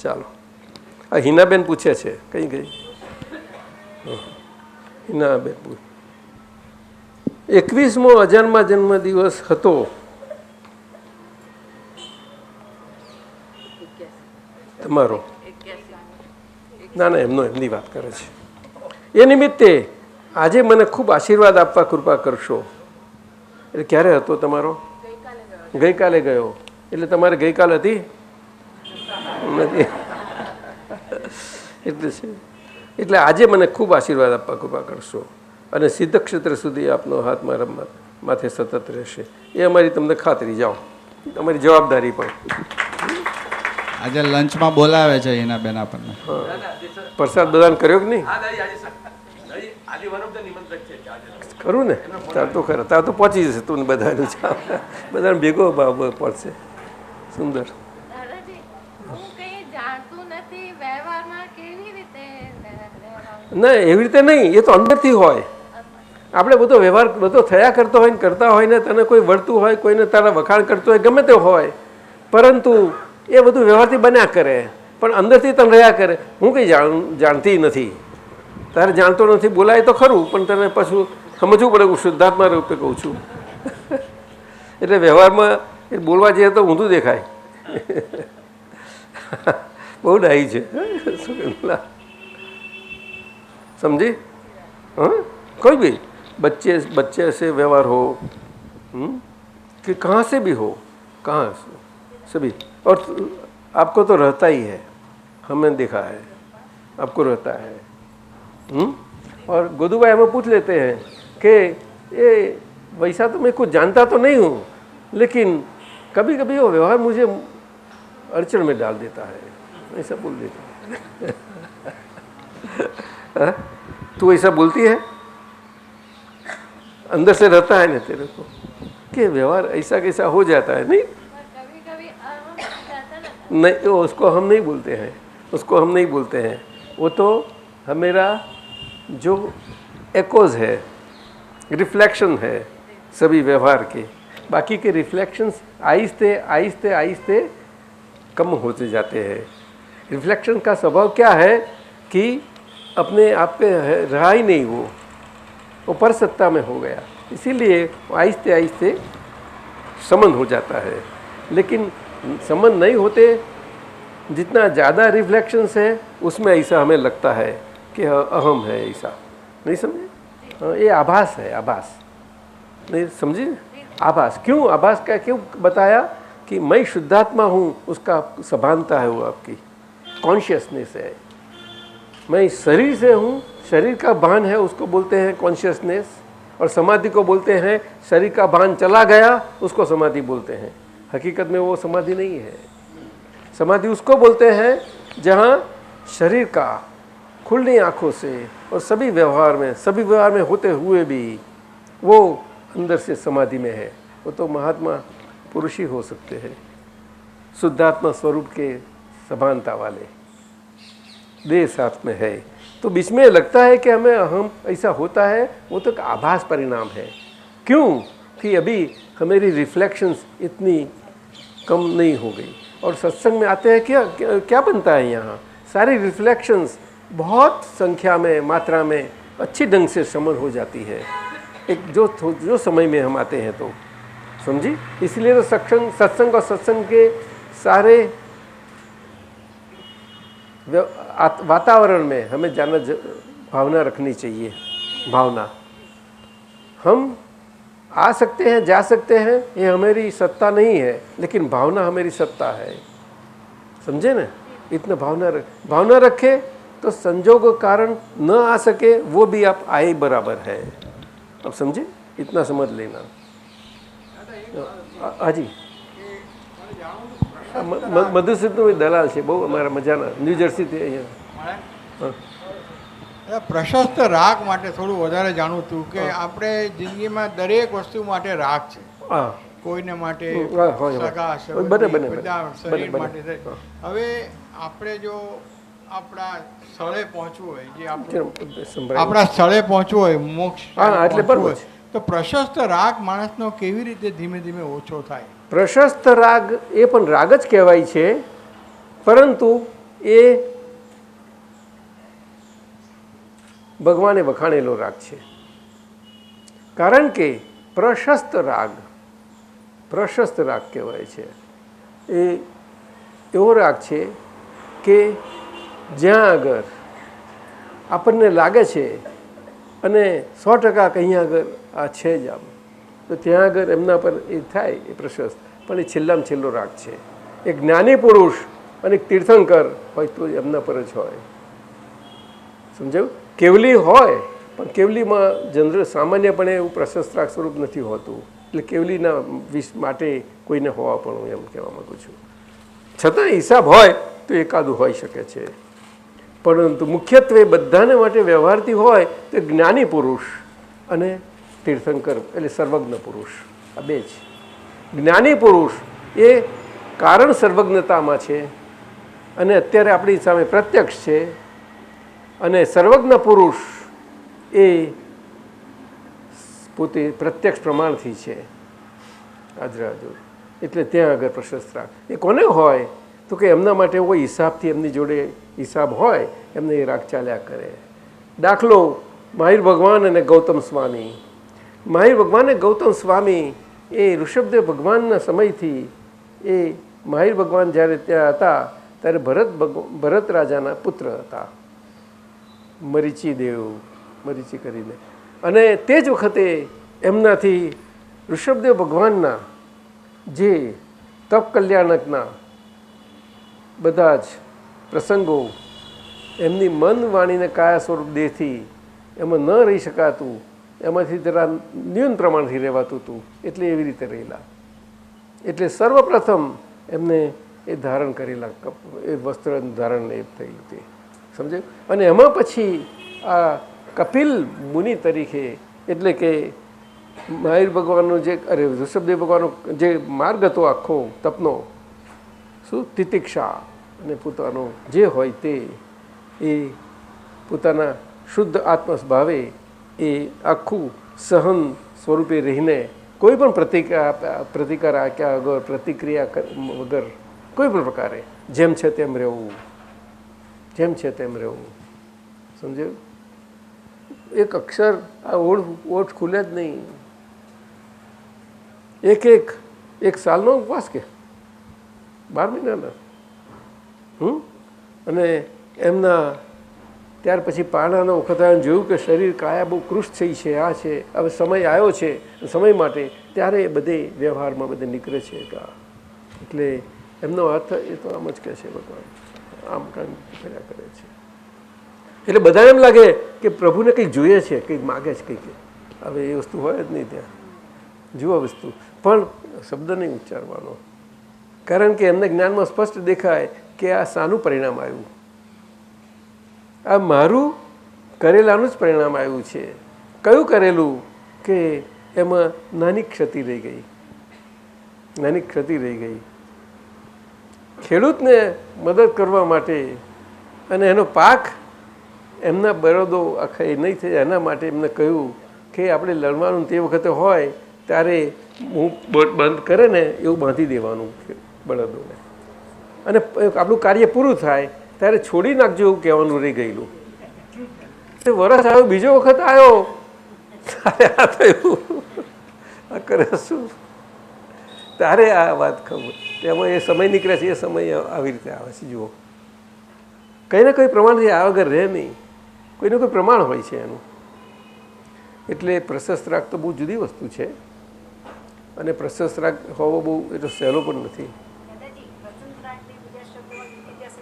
ચાલો, આ હિનાબેન પૂછે છે. કઈ ગઈ હિનાબેન? 21મો અજાનમાં જન્મદિવસ હતો. તમારો? ના ના, એમની વાત કરે છે. એ નિમિત્તે આજે મને ખૂબ આશીર્વાદ આપવા કૃપા કરશો. એટલે ક્યારે હતો તમારો? ગઈકાલે ગયો. એટલે તમારે ગઈકાલ હતી નથી એટલે છે. એટલે આજે મને ખૂબ આશીર્વાદ આપવા કૃપા કરશો અને સિદ્ધ ક્ષેત્ર સુધી આપનો હાથ મારા માથે સતત રહેશે એ અમારી તમને ખાતરી. જાઓ, તમારી જવાબદારી પણ. આજે લંચમાં બોલાવે છે એના બેન આપણને. પ્રસાદ બધાને કર્યો કે નહીં? ખરું ને? તાર તો ખરા, તાર તો પહોંચી જશે તું બધાનું. બધાને ભેગો પડશે. સુંદર. ના, એવી રીતે નહીં. એ તો અંદરથી હોય. આપણે બધો વ્યવહાર બધો થયા કરતો હોય ને કરતા હોય ને તને કોઈ વળતું હોય, કોઈને તારા વખાણ કરતો હોય, ગમે તે હોય, પરંતુ એ બધું વ્યવહારથી બન્યા કરે પણ અંદરથી તને રહ્યા કરે. હું કંઈ જાણતી નથી. તારે જાણતો નથી બોલાય તો ખરું, પણ તને પાછું સમજવું પડે. હું શુદ્ધાત્મા રૂપે કહું છું. એટલે વ્યવહારમાં એ બોલવા જઈએ તો ઊંધું દેખાય. બહુ ડાહી છે. समझी? हाँ, कोई भी बच्चे से व्यवहार हो कि कहाँ से भी हो, कहाँ सभी. और आपको तो रहता ही है, हमने देखा है आपको रहता है. और गोदू भाई हमें पूछ लेते हैं कि ये वैसा तो मैं कुछ जानता तो नहीं हूँ, लेकिन कभी कभी वो व्यवहार मुझे अड़चन में डाल देता है, ऐसा बोल देता है। हाँ? तू ऐसा बोलती है, अंदर से रहता है ना तेरे को कि व्यवहार ऐसा कैसा हो जाता है। नहीं नहीं, उसको हम नहीं बोलते हैं, उसको हम नहीं बोलते हैं। वो तो हमेरा जो एकोज है, रिफ्लेक्शन है सभी व्यवहार के। बाकी के रिफ्लेक्शंस आहिस्ते आहिस्ते आहिस्ते कम होते जाते हैं। रिफ्लेक्शन का स्वभाव क्या है कि अपने आप पे रहा ही नहीं, वो परसत्ता में हो गया, इसीलिए आहिस्ते आहिस्ते समन हो जाता है। लेकिन समन नहीं होते, जितना ज़्यादा रिफ्लेक्शंस है उसमें ऐसा हमें लगता है कि अहम है, ऐसा नहीं समझे। हाँ, ये आभास है, आभास नहीं समझे। आभास क्यों, आभास का क्यों बताया कि मैं शुद्धात्मा हूँ, उसका सभानता है, वो आपकी कॉन्शियसनेस है। मैं शरीर से हूँ, शरीर का भान है, उसको बोलते हैं कॉन्शियसनेस। और समाधि को बोलते हैं शरीर का भान चला गया, उसको समाधि बोलते हैं। हकीकत में वो समाधि नहीं है। समाधि उसको बोलते हैं जहाँ शरीर का खुली आँखों से और सभी व्यवहार में होते हुए भी वो अंदर से समाधि में है। वो तो महात्मा पुरुष ही हो सकते हैं, शुद्धात्मा स्वरूप के सभानता वाले, देह साथ में है। तो बीच में लगता है कि हमें अहम ऐसा होता है, वो तो एक आभास परिणाम है। क्यों कि अभी हमारी रिफ्लेक्शंस इतनी कम नहीं हो गई। और सत्संग में आते हैं क्या बनता है यहाँ, सारी रिफ्लेक्शंस बहुत संख्या में, मात्रा में अच्छी ढंग से समन हो जाती है एक जो समय में हम आते हैं, तो समझी। इसलिए तो सत्संग और सत्संग के सारे वातावरण में हमें भावना रखनी चाहिए। भावना, हम आ सकते हैं, जा सकते हैं, ये हमारी सत्ता नहीं है, लेकिन भावना हमारी सत्ता है, समझे ना। इतना भावना रखे तो संजोग के कारण न आ सके वो भी आप आए बराबर है। अब समझे, इतना समझ लेना। हाजी મધુસૂદન દલાલ છે, બહુ અમારા મજાના, ન્યૂ જર્સીથી અહીંયા। પ્રશસ્ત રાગ માટે થોડું વધારે જાણવું હતું કે આપણે જિંદગીમાં દરેક વસ્તુ માટે રાગ છે, હા કોઈને માટે હોય, સગા બને બધા શરીર માટે થાય। હવે આપણે જો આપણા સ્થળે પહોંચવું હોય, જે આપણા સ્થળે પહોંચવું હોય, મોક્ષ પહોંચવું હોય, તો પ્રશસ્ત રાગ માણસનો કેવી રીતે ધીમે ધીમે ઓછો થાય? પ્રશસ્ત રાગ એ પણ રાગ જ કહેવાય છે, પરંતુ એ ભગવાને વખાણેલો રાગ છે। કારણ કે પ્રશસ્ત રાગ કહેવાય છે। એ એવો રાગ છે કે જ્યાં આગળ આપણને લાગે છે અને 100% અહીંયા આગળ આ છે જ આમ, તો ત્યાં આગળ એમના પર એ થાય એ પ્રશસ્ત। પણ એ છેલ્લામાં છેલ્લો રાગ છે। એક જ્ઞાની પુરુષ અને એક તીર્થંકર હોય તો એમના પર જ હોય, સમજાયું। કેવલી હોય પણ કેવલીમાં સામાન્યપણે એવું પ્રશસ્ત રાગ સ્વરૂપ નથી હોતું, એટલે કેવલીના વિષ માટે કોઈને હોવા પણ હું એમ કહેવા માગું છું। છતાં હિસાબ હોય તો એકાદું હોઈ શકે છે, પરંતુ મુખ્યત્વે બધાને માટે વ્યવહારથી હોય તો જ્ઞાની પુરુષ અને તીર્થંકર એટલે સર્વજ્ઞ પુરુષ, આ બે છે। જ્ઞાની પુરુષ એ કારણ સર્વજ્ઞતામાં છે અને અત્યારે આપણી સામે પ્રત્યક્ષ છે, અને સર્વજ્ઞ પુરુષ એ પોતે પ્રત્યક્ષ પ્રમાણથી છે, હાજરાજોર। એટલે ત્યાં આગળ પ્રશસ્ત રાગ એ કોને હોય તો કે એમના માટે કોઈ હિસાબથી એમની જોડે હિસાબ હોય, એમને એ રાગ ચાલ્યા કરે। દાખલો મહાવીર ભગવાન અને ગૌતમ સ્વામી। મહાવીર ભગવાન અને ગૌતમ સ્વામી એ ઋષભદેવ ભગવાનના સમયથી, એ મહાવીર ભગવાન જ્યારે ત્યાં હતા ત્યારે ભરત રાજાના પુત્ર હતા, મરીચી કરીને। અને તે જ વખતે એમનાથી ઋષભદેવ ભગવાનના જે તપ કલ્યાણકના બધા જ પ્રસંગો એમની મન વાણીને કાયા સ્વરૂપ દેહથી એમાં ન રહી શકાતું, એમાંથી જરા ન્યૂન પ્રમાણથી રહેવાતું હતું, એટલે એવી રીતે રહેલા। એટલે સર્વપ્રથમ એમને એ ધારણ કરેલા એ વસ્ત્ર ધારણ એ થયેલું તે સમજાયું. અને એમાં પછી આ કપિલ મુનિ તરીકે એટલે કે મહાવીર ભગવાનનો જે ઋષભદેવ ભગવાનનો જે માર્ગ હતો આખો તપનો શું તિતિક્ષા અને પોતાનો જે હોય તે એ પોતાના શુદ્ધ આત્મ સ્વભાવે એ આખું સહન સ્વરૂપે રહીને કોઈ પણ પ્રતિકાર આપ્યા વગર પ્રતિક્રિયા વગર કોઈ પણ પ્રકારે જેમ છે તેમ રહેવું, જેમ છે તેમ રહેવું. સમજાયું? એક અક્ષર આ ઓઠ ખુલે જ નહીં. એક સાલનો ઉપવાસ કે 12 મહિનાના. અને એમના ત્યાર પછી પારણાનો વખત જોયું કે શરીર કાયા બહુ કૃષ્ટ થઈ છે, આ છે, હવે સમય આવ્યો છે, સમય માટે ત્યારે બધે વ્યવહારમાં બધે નીકળે છે. એટલે એમનો અર્થ એ તો આમ જ કહે છે ભગવાન, આમ કામ કર્યા કરે છે. એટલે બધા એમ લાગે કે પ્રભુને કંઈક જોઈએ છે, કંઈક માગે છે કંઈક. હવે એ વસ્તુ હોય જ નહીં ત્યાં. જુઓ વસ્તુ પણ શબ્દ નહીં ઉચ્ચારવાનો, કારણ કે એમને જ્ઞાનમાં સ્પષ્ટ દેખાય કે આ શાનું પરિણામ આવ્યું. આ મારું કરેલાનું જ પરિણામ આવ્યું છે. કયું કરેલું? કે એમાં નાની ક્ષતિ રહી ગઈ, નાની ક્ષતિ રહી ગઈ. ખેડૂતને મદદ કરવા માટે અને એનો પાક એમના બળદો આખા એ નહીં થાય એના માટે એમને કહ્યું કે આપણે લડવાનું તે વખતે હોય ત્યારે હું બંધ કરે ને એવું બાંધી દેવાનું બળદોને, અને આપણું કાર્ય પૂરું થાય ત્યારે છોડી નાખજો એવું કહેવાનું રહી ગયેલું. તે વરસ આવ્યો, બીજો વખત આવ્યો તારે આ થયું, આ કરે શું? તારે આ વાત ખબર તેમાં એ સમય નીકળે છે. એ સમય આવી રીતે આવે છે. જુઓ, કંઈ ને કંઈ પ્રમાણથી આ વગર રહે નહીં, કોઈને કોઈ પ્રમાણ હોય છે એનું. એટલે પ્રશસ્ત રાગ તો બહુ જુદી વસ્તુ છે, અને પ્રશસ્ત રાગ હોવો બહુ એટલો સહેલો પણ નથી.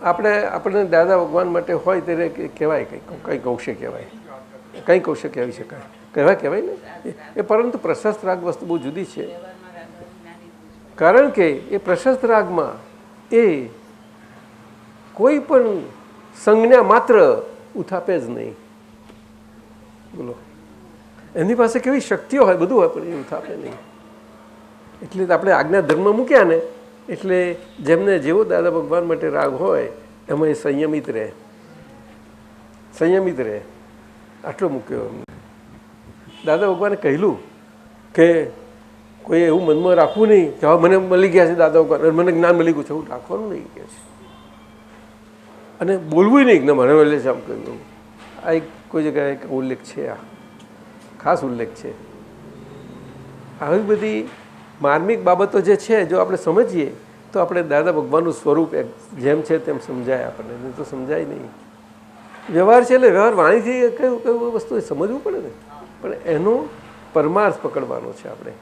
આપણને દાદા ભગવાન માટે હોય ત્યારે કહેવાય કંઈક અંશે કહેવાય, કંઈક અંશે કહેવી શકાય, કહેવાય ને એ. પરંતુ પ્રશસ્ત રાગ વસ્તુ બહુ જુદી છે, કારણ કે એ પ્રશસ્ત રાગમાં એ કોઈ પણ સંજ્ઞા માત્ર ઉથાપે જ નહીં. બોલો, એની પાસે કેવી શક્તિઓ હોય, બધું હોય, પણ એ ઉથાપે નહીં. એટલે આપણે આજ્ઞા ધર્મ મૂક્યા ને, એટલે જેમને જેવો દાદા ભગવાન માટે રાગ હોય એમાં એ સંયમિત રહે, સંયમિત રહે. આટલો મૂક્યો એમને. દાદા ભગવાને કહેલું કે કોઈ એવું મનમાં રાખવું નહીં કે હવે મને મળી ગયા છે દાદા ભગવાન, મને જ્ઞાન મળી ગયું છે, એવું રાખવાનું નહીં કે છે. અને બોલવું નહીં કે મને મળે છે આમ કહ્યું. આ એક કોઈ જગ્યાએ એક ઉલ્લેખ છે, આ ખાસ ઉલ્લેખ છે. આવી બધી માર્મિક બાબતો જે છે જો આપણે સમજીએ તો આપણે દાદા ભગવાનનું સ્વરૂપ જેમ છે તેમ સમજાય આપણને, નહીં તો સમજાય નહીં. વ્યવહાર છે એટલે વ્યવહાર વાણીથી કયું કયું વસ્તુ સમજવું પડે ને, પણ એનો પરમાર્થ પકડવાનો છે આપણે.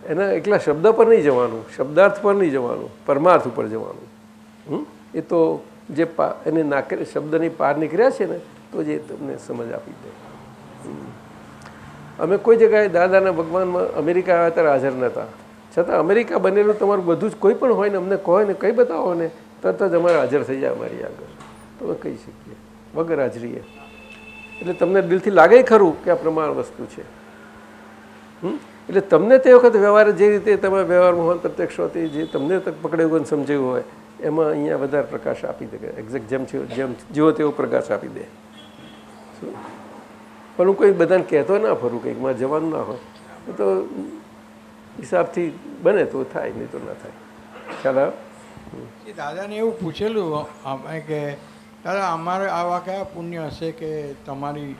એના એકલા શબ્દ પર નહીં જવાનું, શબ્દાર્થ પર નહીં જવાનું, પરમાર્થ ઉપર જવાનું. એ તો જે એને શબ્દની પાર નીકળ્યા છે ને તો જે તમને સમજ આપી દે. અમે કોઈ જગ્યાએ દાદાના ભગવાનમાં અમેરિકા આવ્યા ત્યારે હાજર નહોતા, છતાં અમેરિકા બનેલું તમારું બધું જ કોઈ પણ હોય ને અમને કહો ને કંઈ બતાવો ને તરત જ અમારે હાજર થઈ જાય અમારી આગળ, તો અમે કહી શકીએ વગર હાજરીએ. એટલે તમને દિલથી લાગે ખરું કે આ પ્રમાણ વસ્તુ છે. એટલે તમને તે વખત વ્યવહાર જે રીતે તમે વ્યવહારમાં હોય પ્રત્યક્ષ હોતી જે તમને તક પકડ્યું હોય સમજાયું હોય એમાં અહીંયા વધારે પ્રકાશ આપી દે, એક્ઝેક્ટ જેમ જેવો તેવો પ્રકાશ આપી દે. પણ હું કોઈ બધાને કહેતો ના ફરું, કંઈક માં જવાનું ના હોય તો હિસાબથી બને તો થાય, નહીં તો ના થાય. ખ્યાલ આવે? દાદાને એવું પૂછેલું કે દાદા અમારે આવા કયા પુણ્ય હશે કે તમારી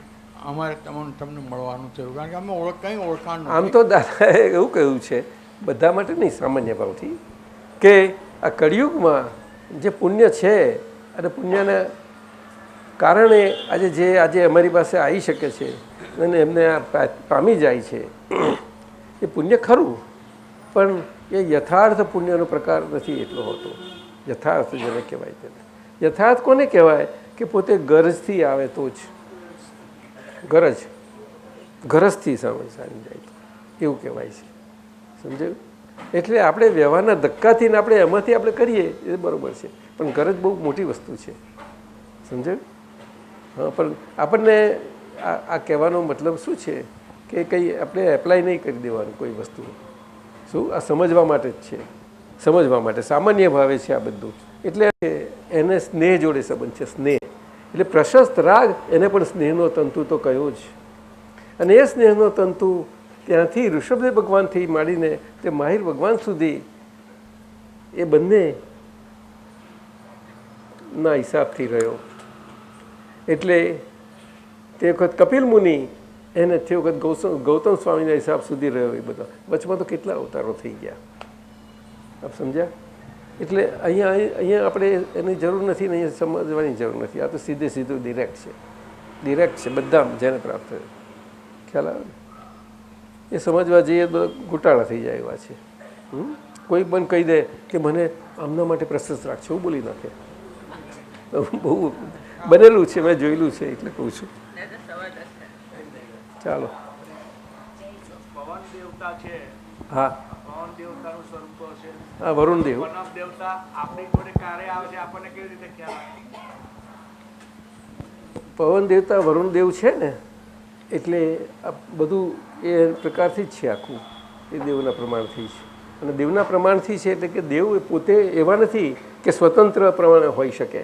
અમારે તમને મળવાનું થયું, કારણ કે અમે કંઈ ઓળખાણ. આમ તો દાદાએ એવું કહ્યું છે બધા માટે નહીં, સામાન્ય ભાવથી, કે આ કળિયુગમાં જે પુણ્ય છે અને પુણ્યના કારણે આજે અમારી પાસે આવી શકે છે અને એમને આ પામી જાય છે એ પુણ્ય ખરું, પણ એ યથાર્થ પુણ્યનો પ્રકાર નથી એટલો હોતો. યથાર્થ જેને કહેવાય તેને યથાર્થ કોને કહેવાય કે પોતે ગરજથી આવે તો જ, ગરજથી સામે સારી જાય તો એવું કહેવાય છે. સમજાયું? એટલે આપણે વ્યવહારના ધક્કાથી ને આપણે એમાંથી આપણે કરીએ એ બરાબર છે, પણ ગરજ બહુ મોટી વસ્તુ છે, સમજાયું? હા, પણ આપણને આ કહેવાનો મતલબ શું છે કે કંઈ આપણે એપ્લાય નહીં કરી દેવાનું કોઈ વસ્તુ. શું? આ સમજવા માટે જ છે, સમજવા માટે સામાન્ય ભાવે છે આ બધું. એટલે એને સ્નેહ જોડે સંબંધ છે, સ્નેહ. એટલે પ્રશસ્ત રાગ એને પણ સ્નેહનો તંતુ તો કયો જ. અને એ સ્નેહનો તંતુ ત્યાંથી ઋષભદેવ ભગવાનથી માંડીને તે માહિર ભગવાન સુધી એ બંને ના હિસાબથી રહ્યો. એટલે તે વખત કપિલ મુનિ એને તે વખત ગૌતમ સ્વામીના હિસાબ સુધી રહ્યો. એ બધા વચમાં તો કેટલા અવતારો થઈ ગયા, આપ સમજ્યા? એટલે અહીંયા આપણે એની જરૂર નથી ને અહીંયા સમજવાની જરૂર નથી. આ તો સીધું ડિરેક્ટ છે બધા જેને પ્રાપ્ત થયો. ખ્યાલ આવે ને? એ સમજવા જઈએ તો ઘોટાળા થઈ જાય એવા છે. કોઈ પણ કહી દે કે મને આમના માટે પ્રશસ્ત રાખશે, એવું બોલી નાખે. બહુ બનેલું છે, મેં જોયેલું છે એટલે કહું છું. ચાલો. પવન દેવતા છે. હા, પવન દેવતાનું સ્વરૂપ છે. હા, વરુણ દેવ. વનમ દેવતા આપણી જોડે ક્યારે આવે છે આપણને કેવી રીતે ખ્યાલ આવે? પવન દેવતા વરુણ દેવ છે ને, એટલે આ બધું એ પ્રકારથી જ છે આખું. એ દેવના પ્રમાણથી છે. અને દેવના પ્રમાણથી છે એટલે કે દેવ એ પોતે એવા નથી કે સ્વતંત્ર પ્રમાણે હોઈ શકે,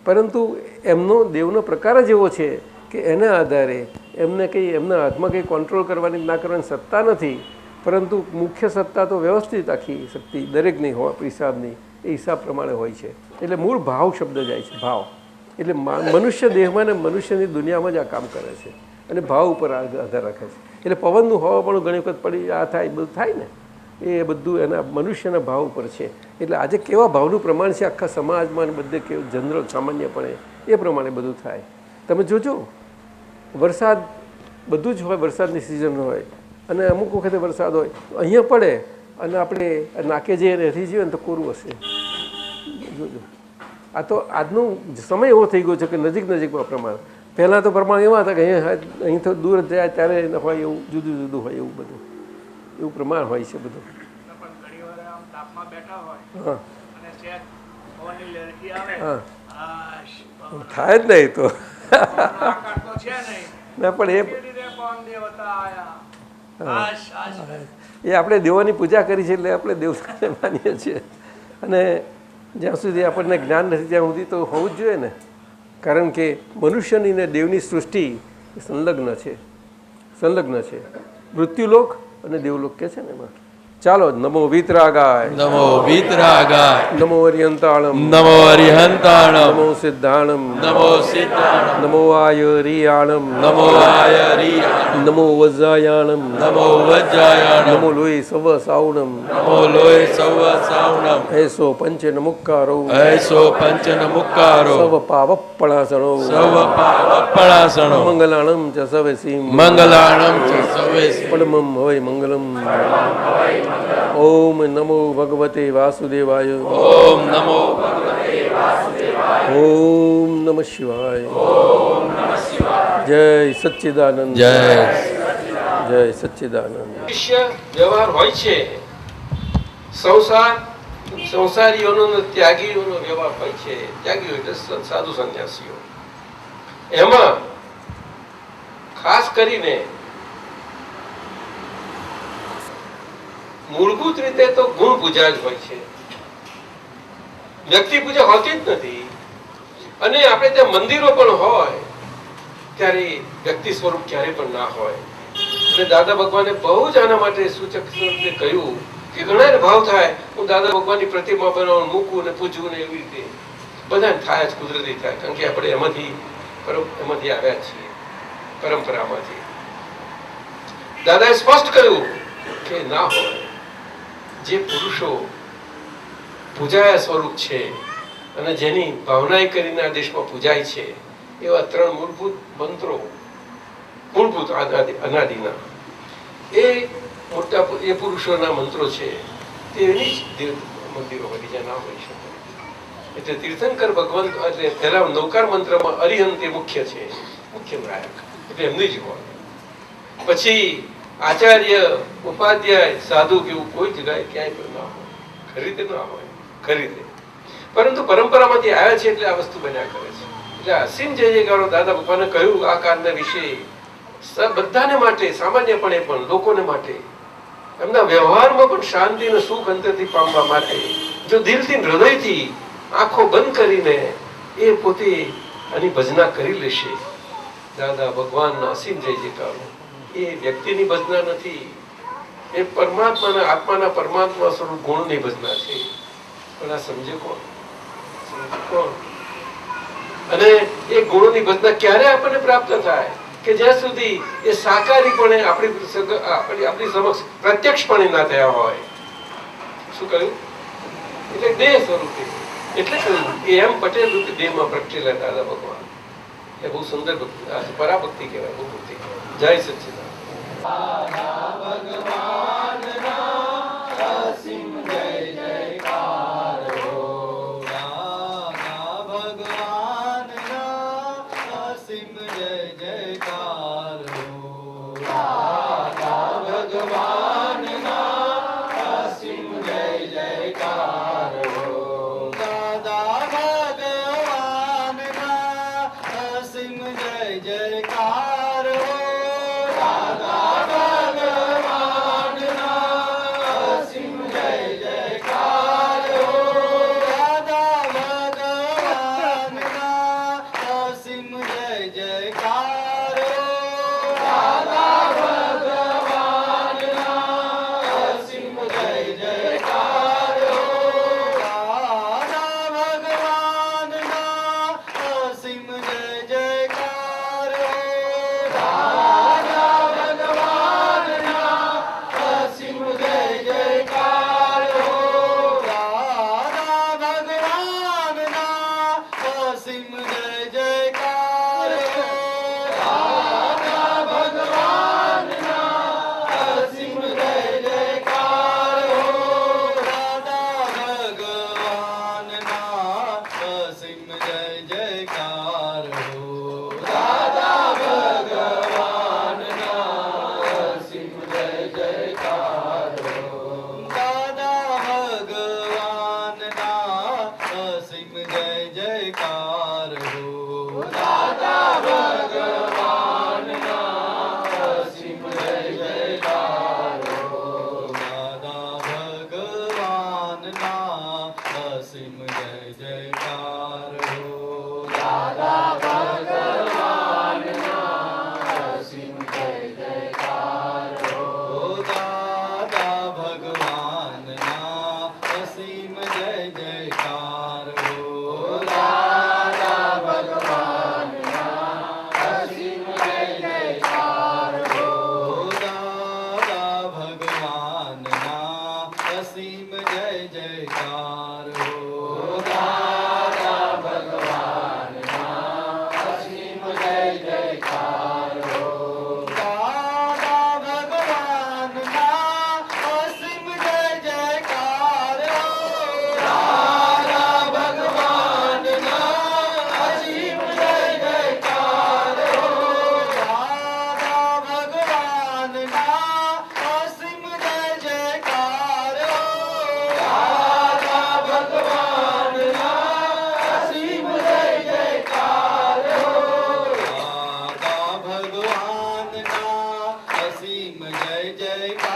પરંતુ એમનો દેવનો પ્રકાર જ એવો છે કે એના આધારે એમને કંઈ એમના હાથમાં કંઈ કંટ્રોલ કરવાની ના કરવાની સત્તા નથી, પરંતુ મુખ્ય સત્તા તો વ્યવસ્થિત આખી શક્તિ દરેકની હોય હિસાબની, એ હિસાબ પ્રમાણે હોય છે. એટલે મૂળ ભાવ શબ્દ જાય છે, ભાવ. એટલે મનુષ્ય દેહમાં ને મનુષ્યની દુનિયામાં જ આ કામ કરે છે અને ભાવ ઉપર આધાર રાખે છે. એટલે પવનનું હવા પણ ઘણી વખત પડી આ થાય બધું થાય ને, એ બધું એના મનુષ્યના ભાવ ઉપર છે. એટલે આજે કેવા ભાવનું પ્રમાણ છે આખા સમાજમાં અને બધે કેવું જનરલ સામાન્યપણે એ પ્રમાણે બધું થાય. તમે જોજો, વરસાદ બધું જ હોય, વરસાદની સિઝન હોય અને અમુક વખતે વરસાદ હોય અહીંયા પડે અને આપણે નાકે જઈએ રહેતી જઈએ ને તો કોરું હશે. જોજો, આ તો આજનો સમય એવો થઈ ગયો છે કે નજીકમાં પ્રમાણ. પહેલાં તો પ્રમાણ એવા હતા કે અહીં તો દૂર જાય ત્યારે હોય એવું જુદું હોય એવું બધું, એવું પ્રમાણ હોય છે બધું. પણ ઘણી વાર આમ તાપમાં બેઠા હોય હા અને શેક પવનની લહેરકી આવે, હા, આશ, થાય જ નહીં તો આકાર તો છે નહીં. ના, પણ એ કેવી રીતે પવન દેવતા આયા? આશ, આશ. એ આપણે દેવોની પૂજા કરી છે એટલે આપણે દેવતાને માનીએ છીએ. અને જ્યાં સુધી આપણને જ્ઞાન નથી ત્યાં સુધી તો હોવું જ જોઈએ ને, કારણ કે મનુષ્યની ને દેવની સૃષ્ટિ સંલગ્ન છે. મૃત્યુલોક અને દેવલોક કે છે ને એમાં. ચાલો, નમો વીતરાગાય, નમો વીતરાગાય, નમો અરિહંતાણમ, નમો અરિહંતાણમ, નમો સિદ્ધાણમ, નમો સિદ્ધાણમ, નમો આયરિયાણમ, નમો આયરિયાણમ, નમો વજ્રાયાણમ, નમો વજ્રાયાણમ, નમો લોહી સવ સાવણમ, નમો લોય સવ સાવણમ, એસો પંચન મુક્કારો, એસો પંચન મુક્કારો, સવ પાવપણાસણો, સવ પાવપણાસણો, મંગલાણમ ચ સવેસીમ, મંગલાણમ ચ સવેસી, પડમમ હોય મંગલમ. ઓમ નમો ભગવતે વાસુદેવાય. ઓમ નમો ઓમ નમઃ શિવાય. જય સચ્ચિદાનંદ, જય સચ્ચિદાનંદ. મનુષ્ય વ્યવહાર હોય છે, સંસારીઓનો અને ત્યાગીઓનો વ્યવહાર હોય છે. ત્યાગીઓ એટલે સાધુ સંન્યાસીઓ. એમાં ખાસ કરીને મૂળભૂત રીતે તો ગુણ પૂજા જ હોય છે, વ્યક્તિ પૂજા હોતી જ નથી. અને આપણે ત્યાં મંદિરો પણ હોય ત્યારે વ્યક્તિ સ્વરૂપ ક્યારે પણ ના હોય. અને દાદા ભગવાને બહુ જ આના માટે સૂચક સ્વરૂપે કહ્યું કે ઘણા ભાવ થાય હું દાદા ભગવાનની પ્રતિમા બનાવું, મૂકું ને પૂજવું ને એવી રીતે બધાને થાય જ, કુદરતી થાય, કારણ કે આપણે એમાંથી આવ્યા છીએ, પરંપરામાંથી. દાદાએ સ્પષ્ટ કહ્યું કે ના હોય. જે પુરુષો પૂજાયા સ્વરૂપ છે અને જેની ભાવનાએ કરીને આ દેશમાં પૂજાય છે એવા 3 મૂળભૂત મંત્રો, મૂળભૂત અનાદિના, એ મોટા એ પુરુષોના મંત્રો છે. તેની જ મંદિરો હોય, બીજા ના હોઈ શકે. એટલે તીર્થંકર ભગવાન એટલે પહેલા નૌકાર મંત્રમાં અરિહંત એ મુખ્ય છે, મુખ્ય નાયક, એટલે એમની જ હોય. પછી આચાર્ય ઉપાધ્યાય સાધુ કેવું કોઈ જગ્યાએ ક્યાંય પણ ના હોય, ખરી રીતે ના હોય, ખરી રીતે. પરંતુ પરંપરામાંથી આવ્યા છે એટલે આ વસ્તુ બન્યા કરે છે. એટલે અસીમ જય જયકારો દાદા ભગવાને કહ્યું આ કારના વિશે બધાને માટે, સામાન્યપણે પણ લોકોને માટે, એમના વ્યવહારમાં પણ શાંતિ અને સુખ અંતરથી પામવા માટે જો દિલથી હૃદયથી આંખો બંધ કરીને એ પોતે આની ભજના કરી લેશે, દાદા ભગવાનના અસીમ જય જયકારો. એ વ્યક્તિની ભજના નથી, એ પરમાત્માના આત્માના પરમાત્મા સ્વરૂપ ગુણની ભજના છે. પણ આ સમજે કોણ? કોણ? અને એ ગુણોની ભજના ક્યારે આપણને પ્રાપ્ત થાય કે જ્યાં સુધી એ સાકારીપણે આપણી સમક્ષ પ્રત્યક્ષપણે ના થયા હોય. શું કહ્યું? એટલે દેહ સ્વરૂપે. એટલે કહ્યું એ એમ પટેલ રૂપે દેહમાં પ્રગટેલા દાદા ભગવાન. એ બહુ સુંદર ભક્તિ, પરાભક્તિ કહેવાય, બહુ ભક્તિ કહેવાય. જય સચ્ચિદાનંદ. જય જય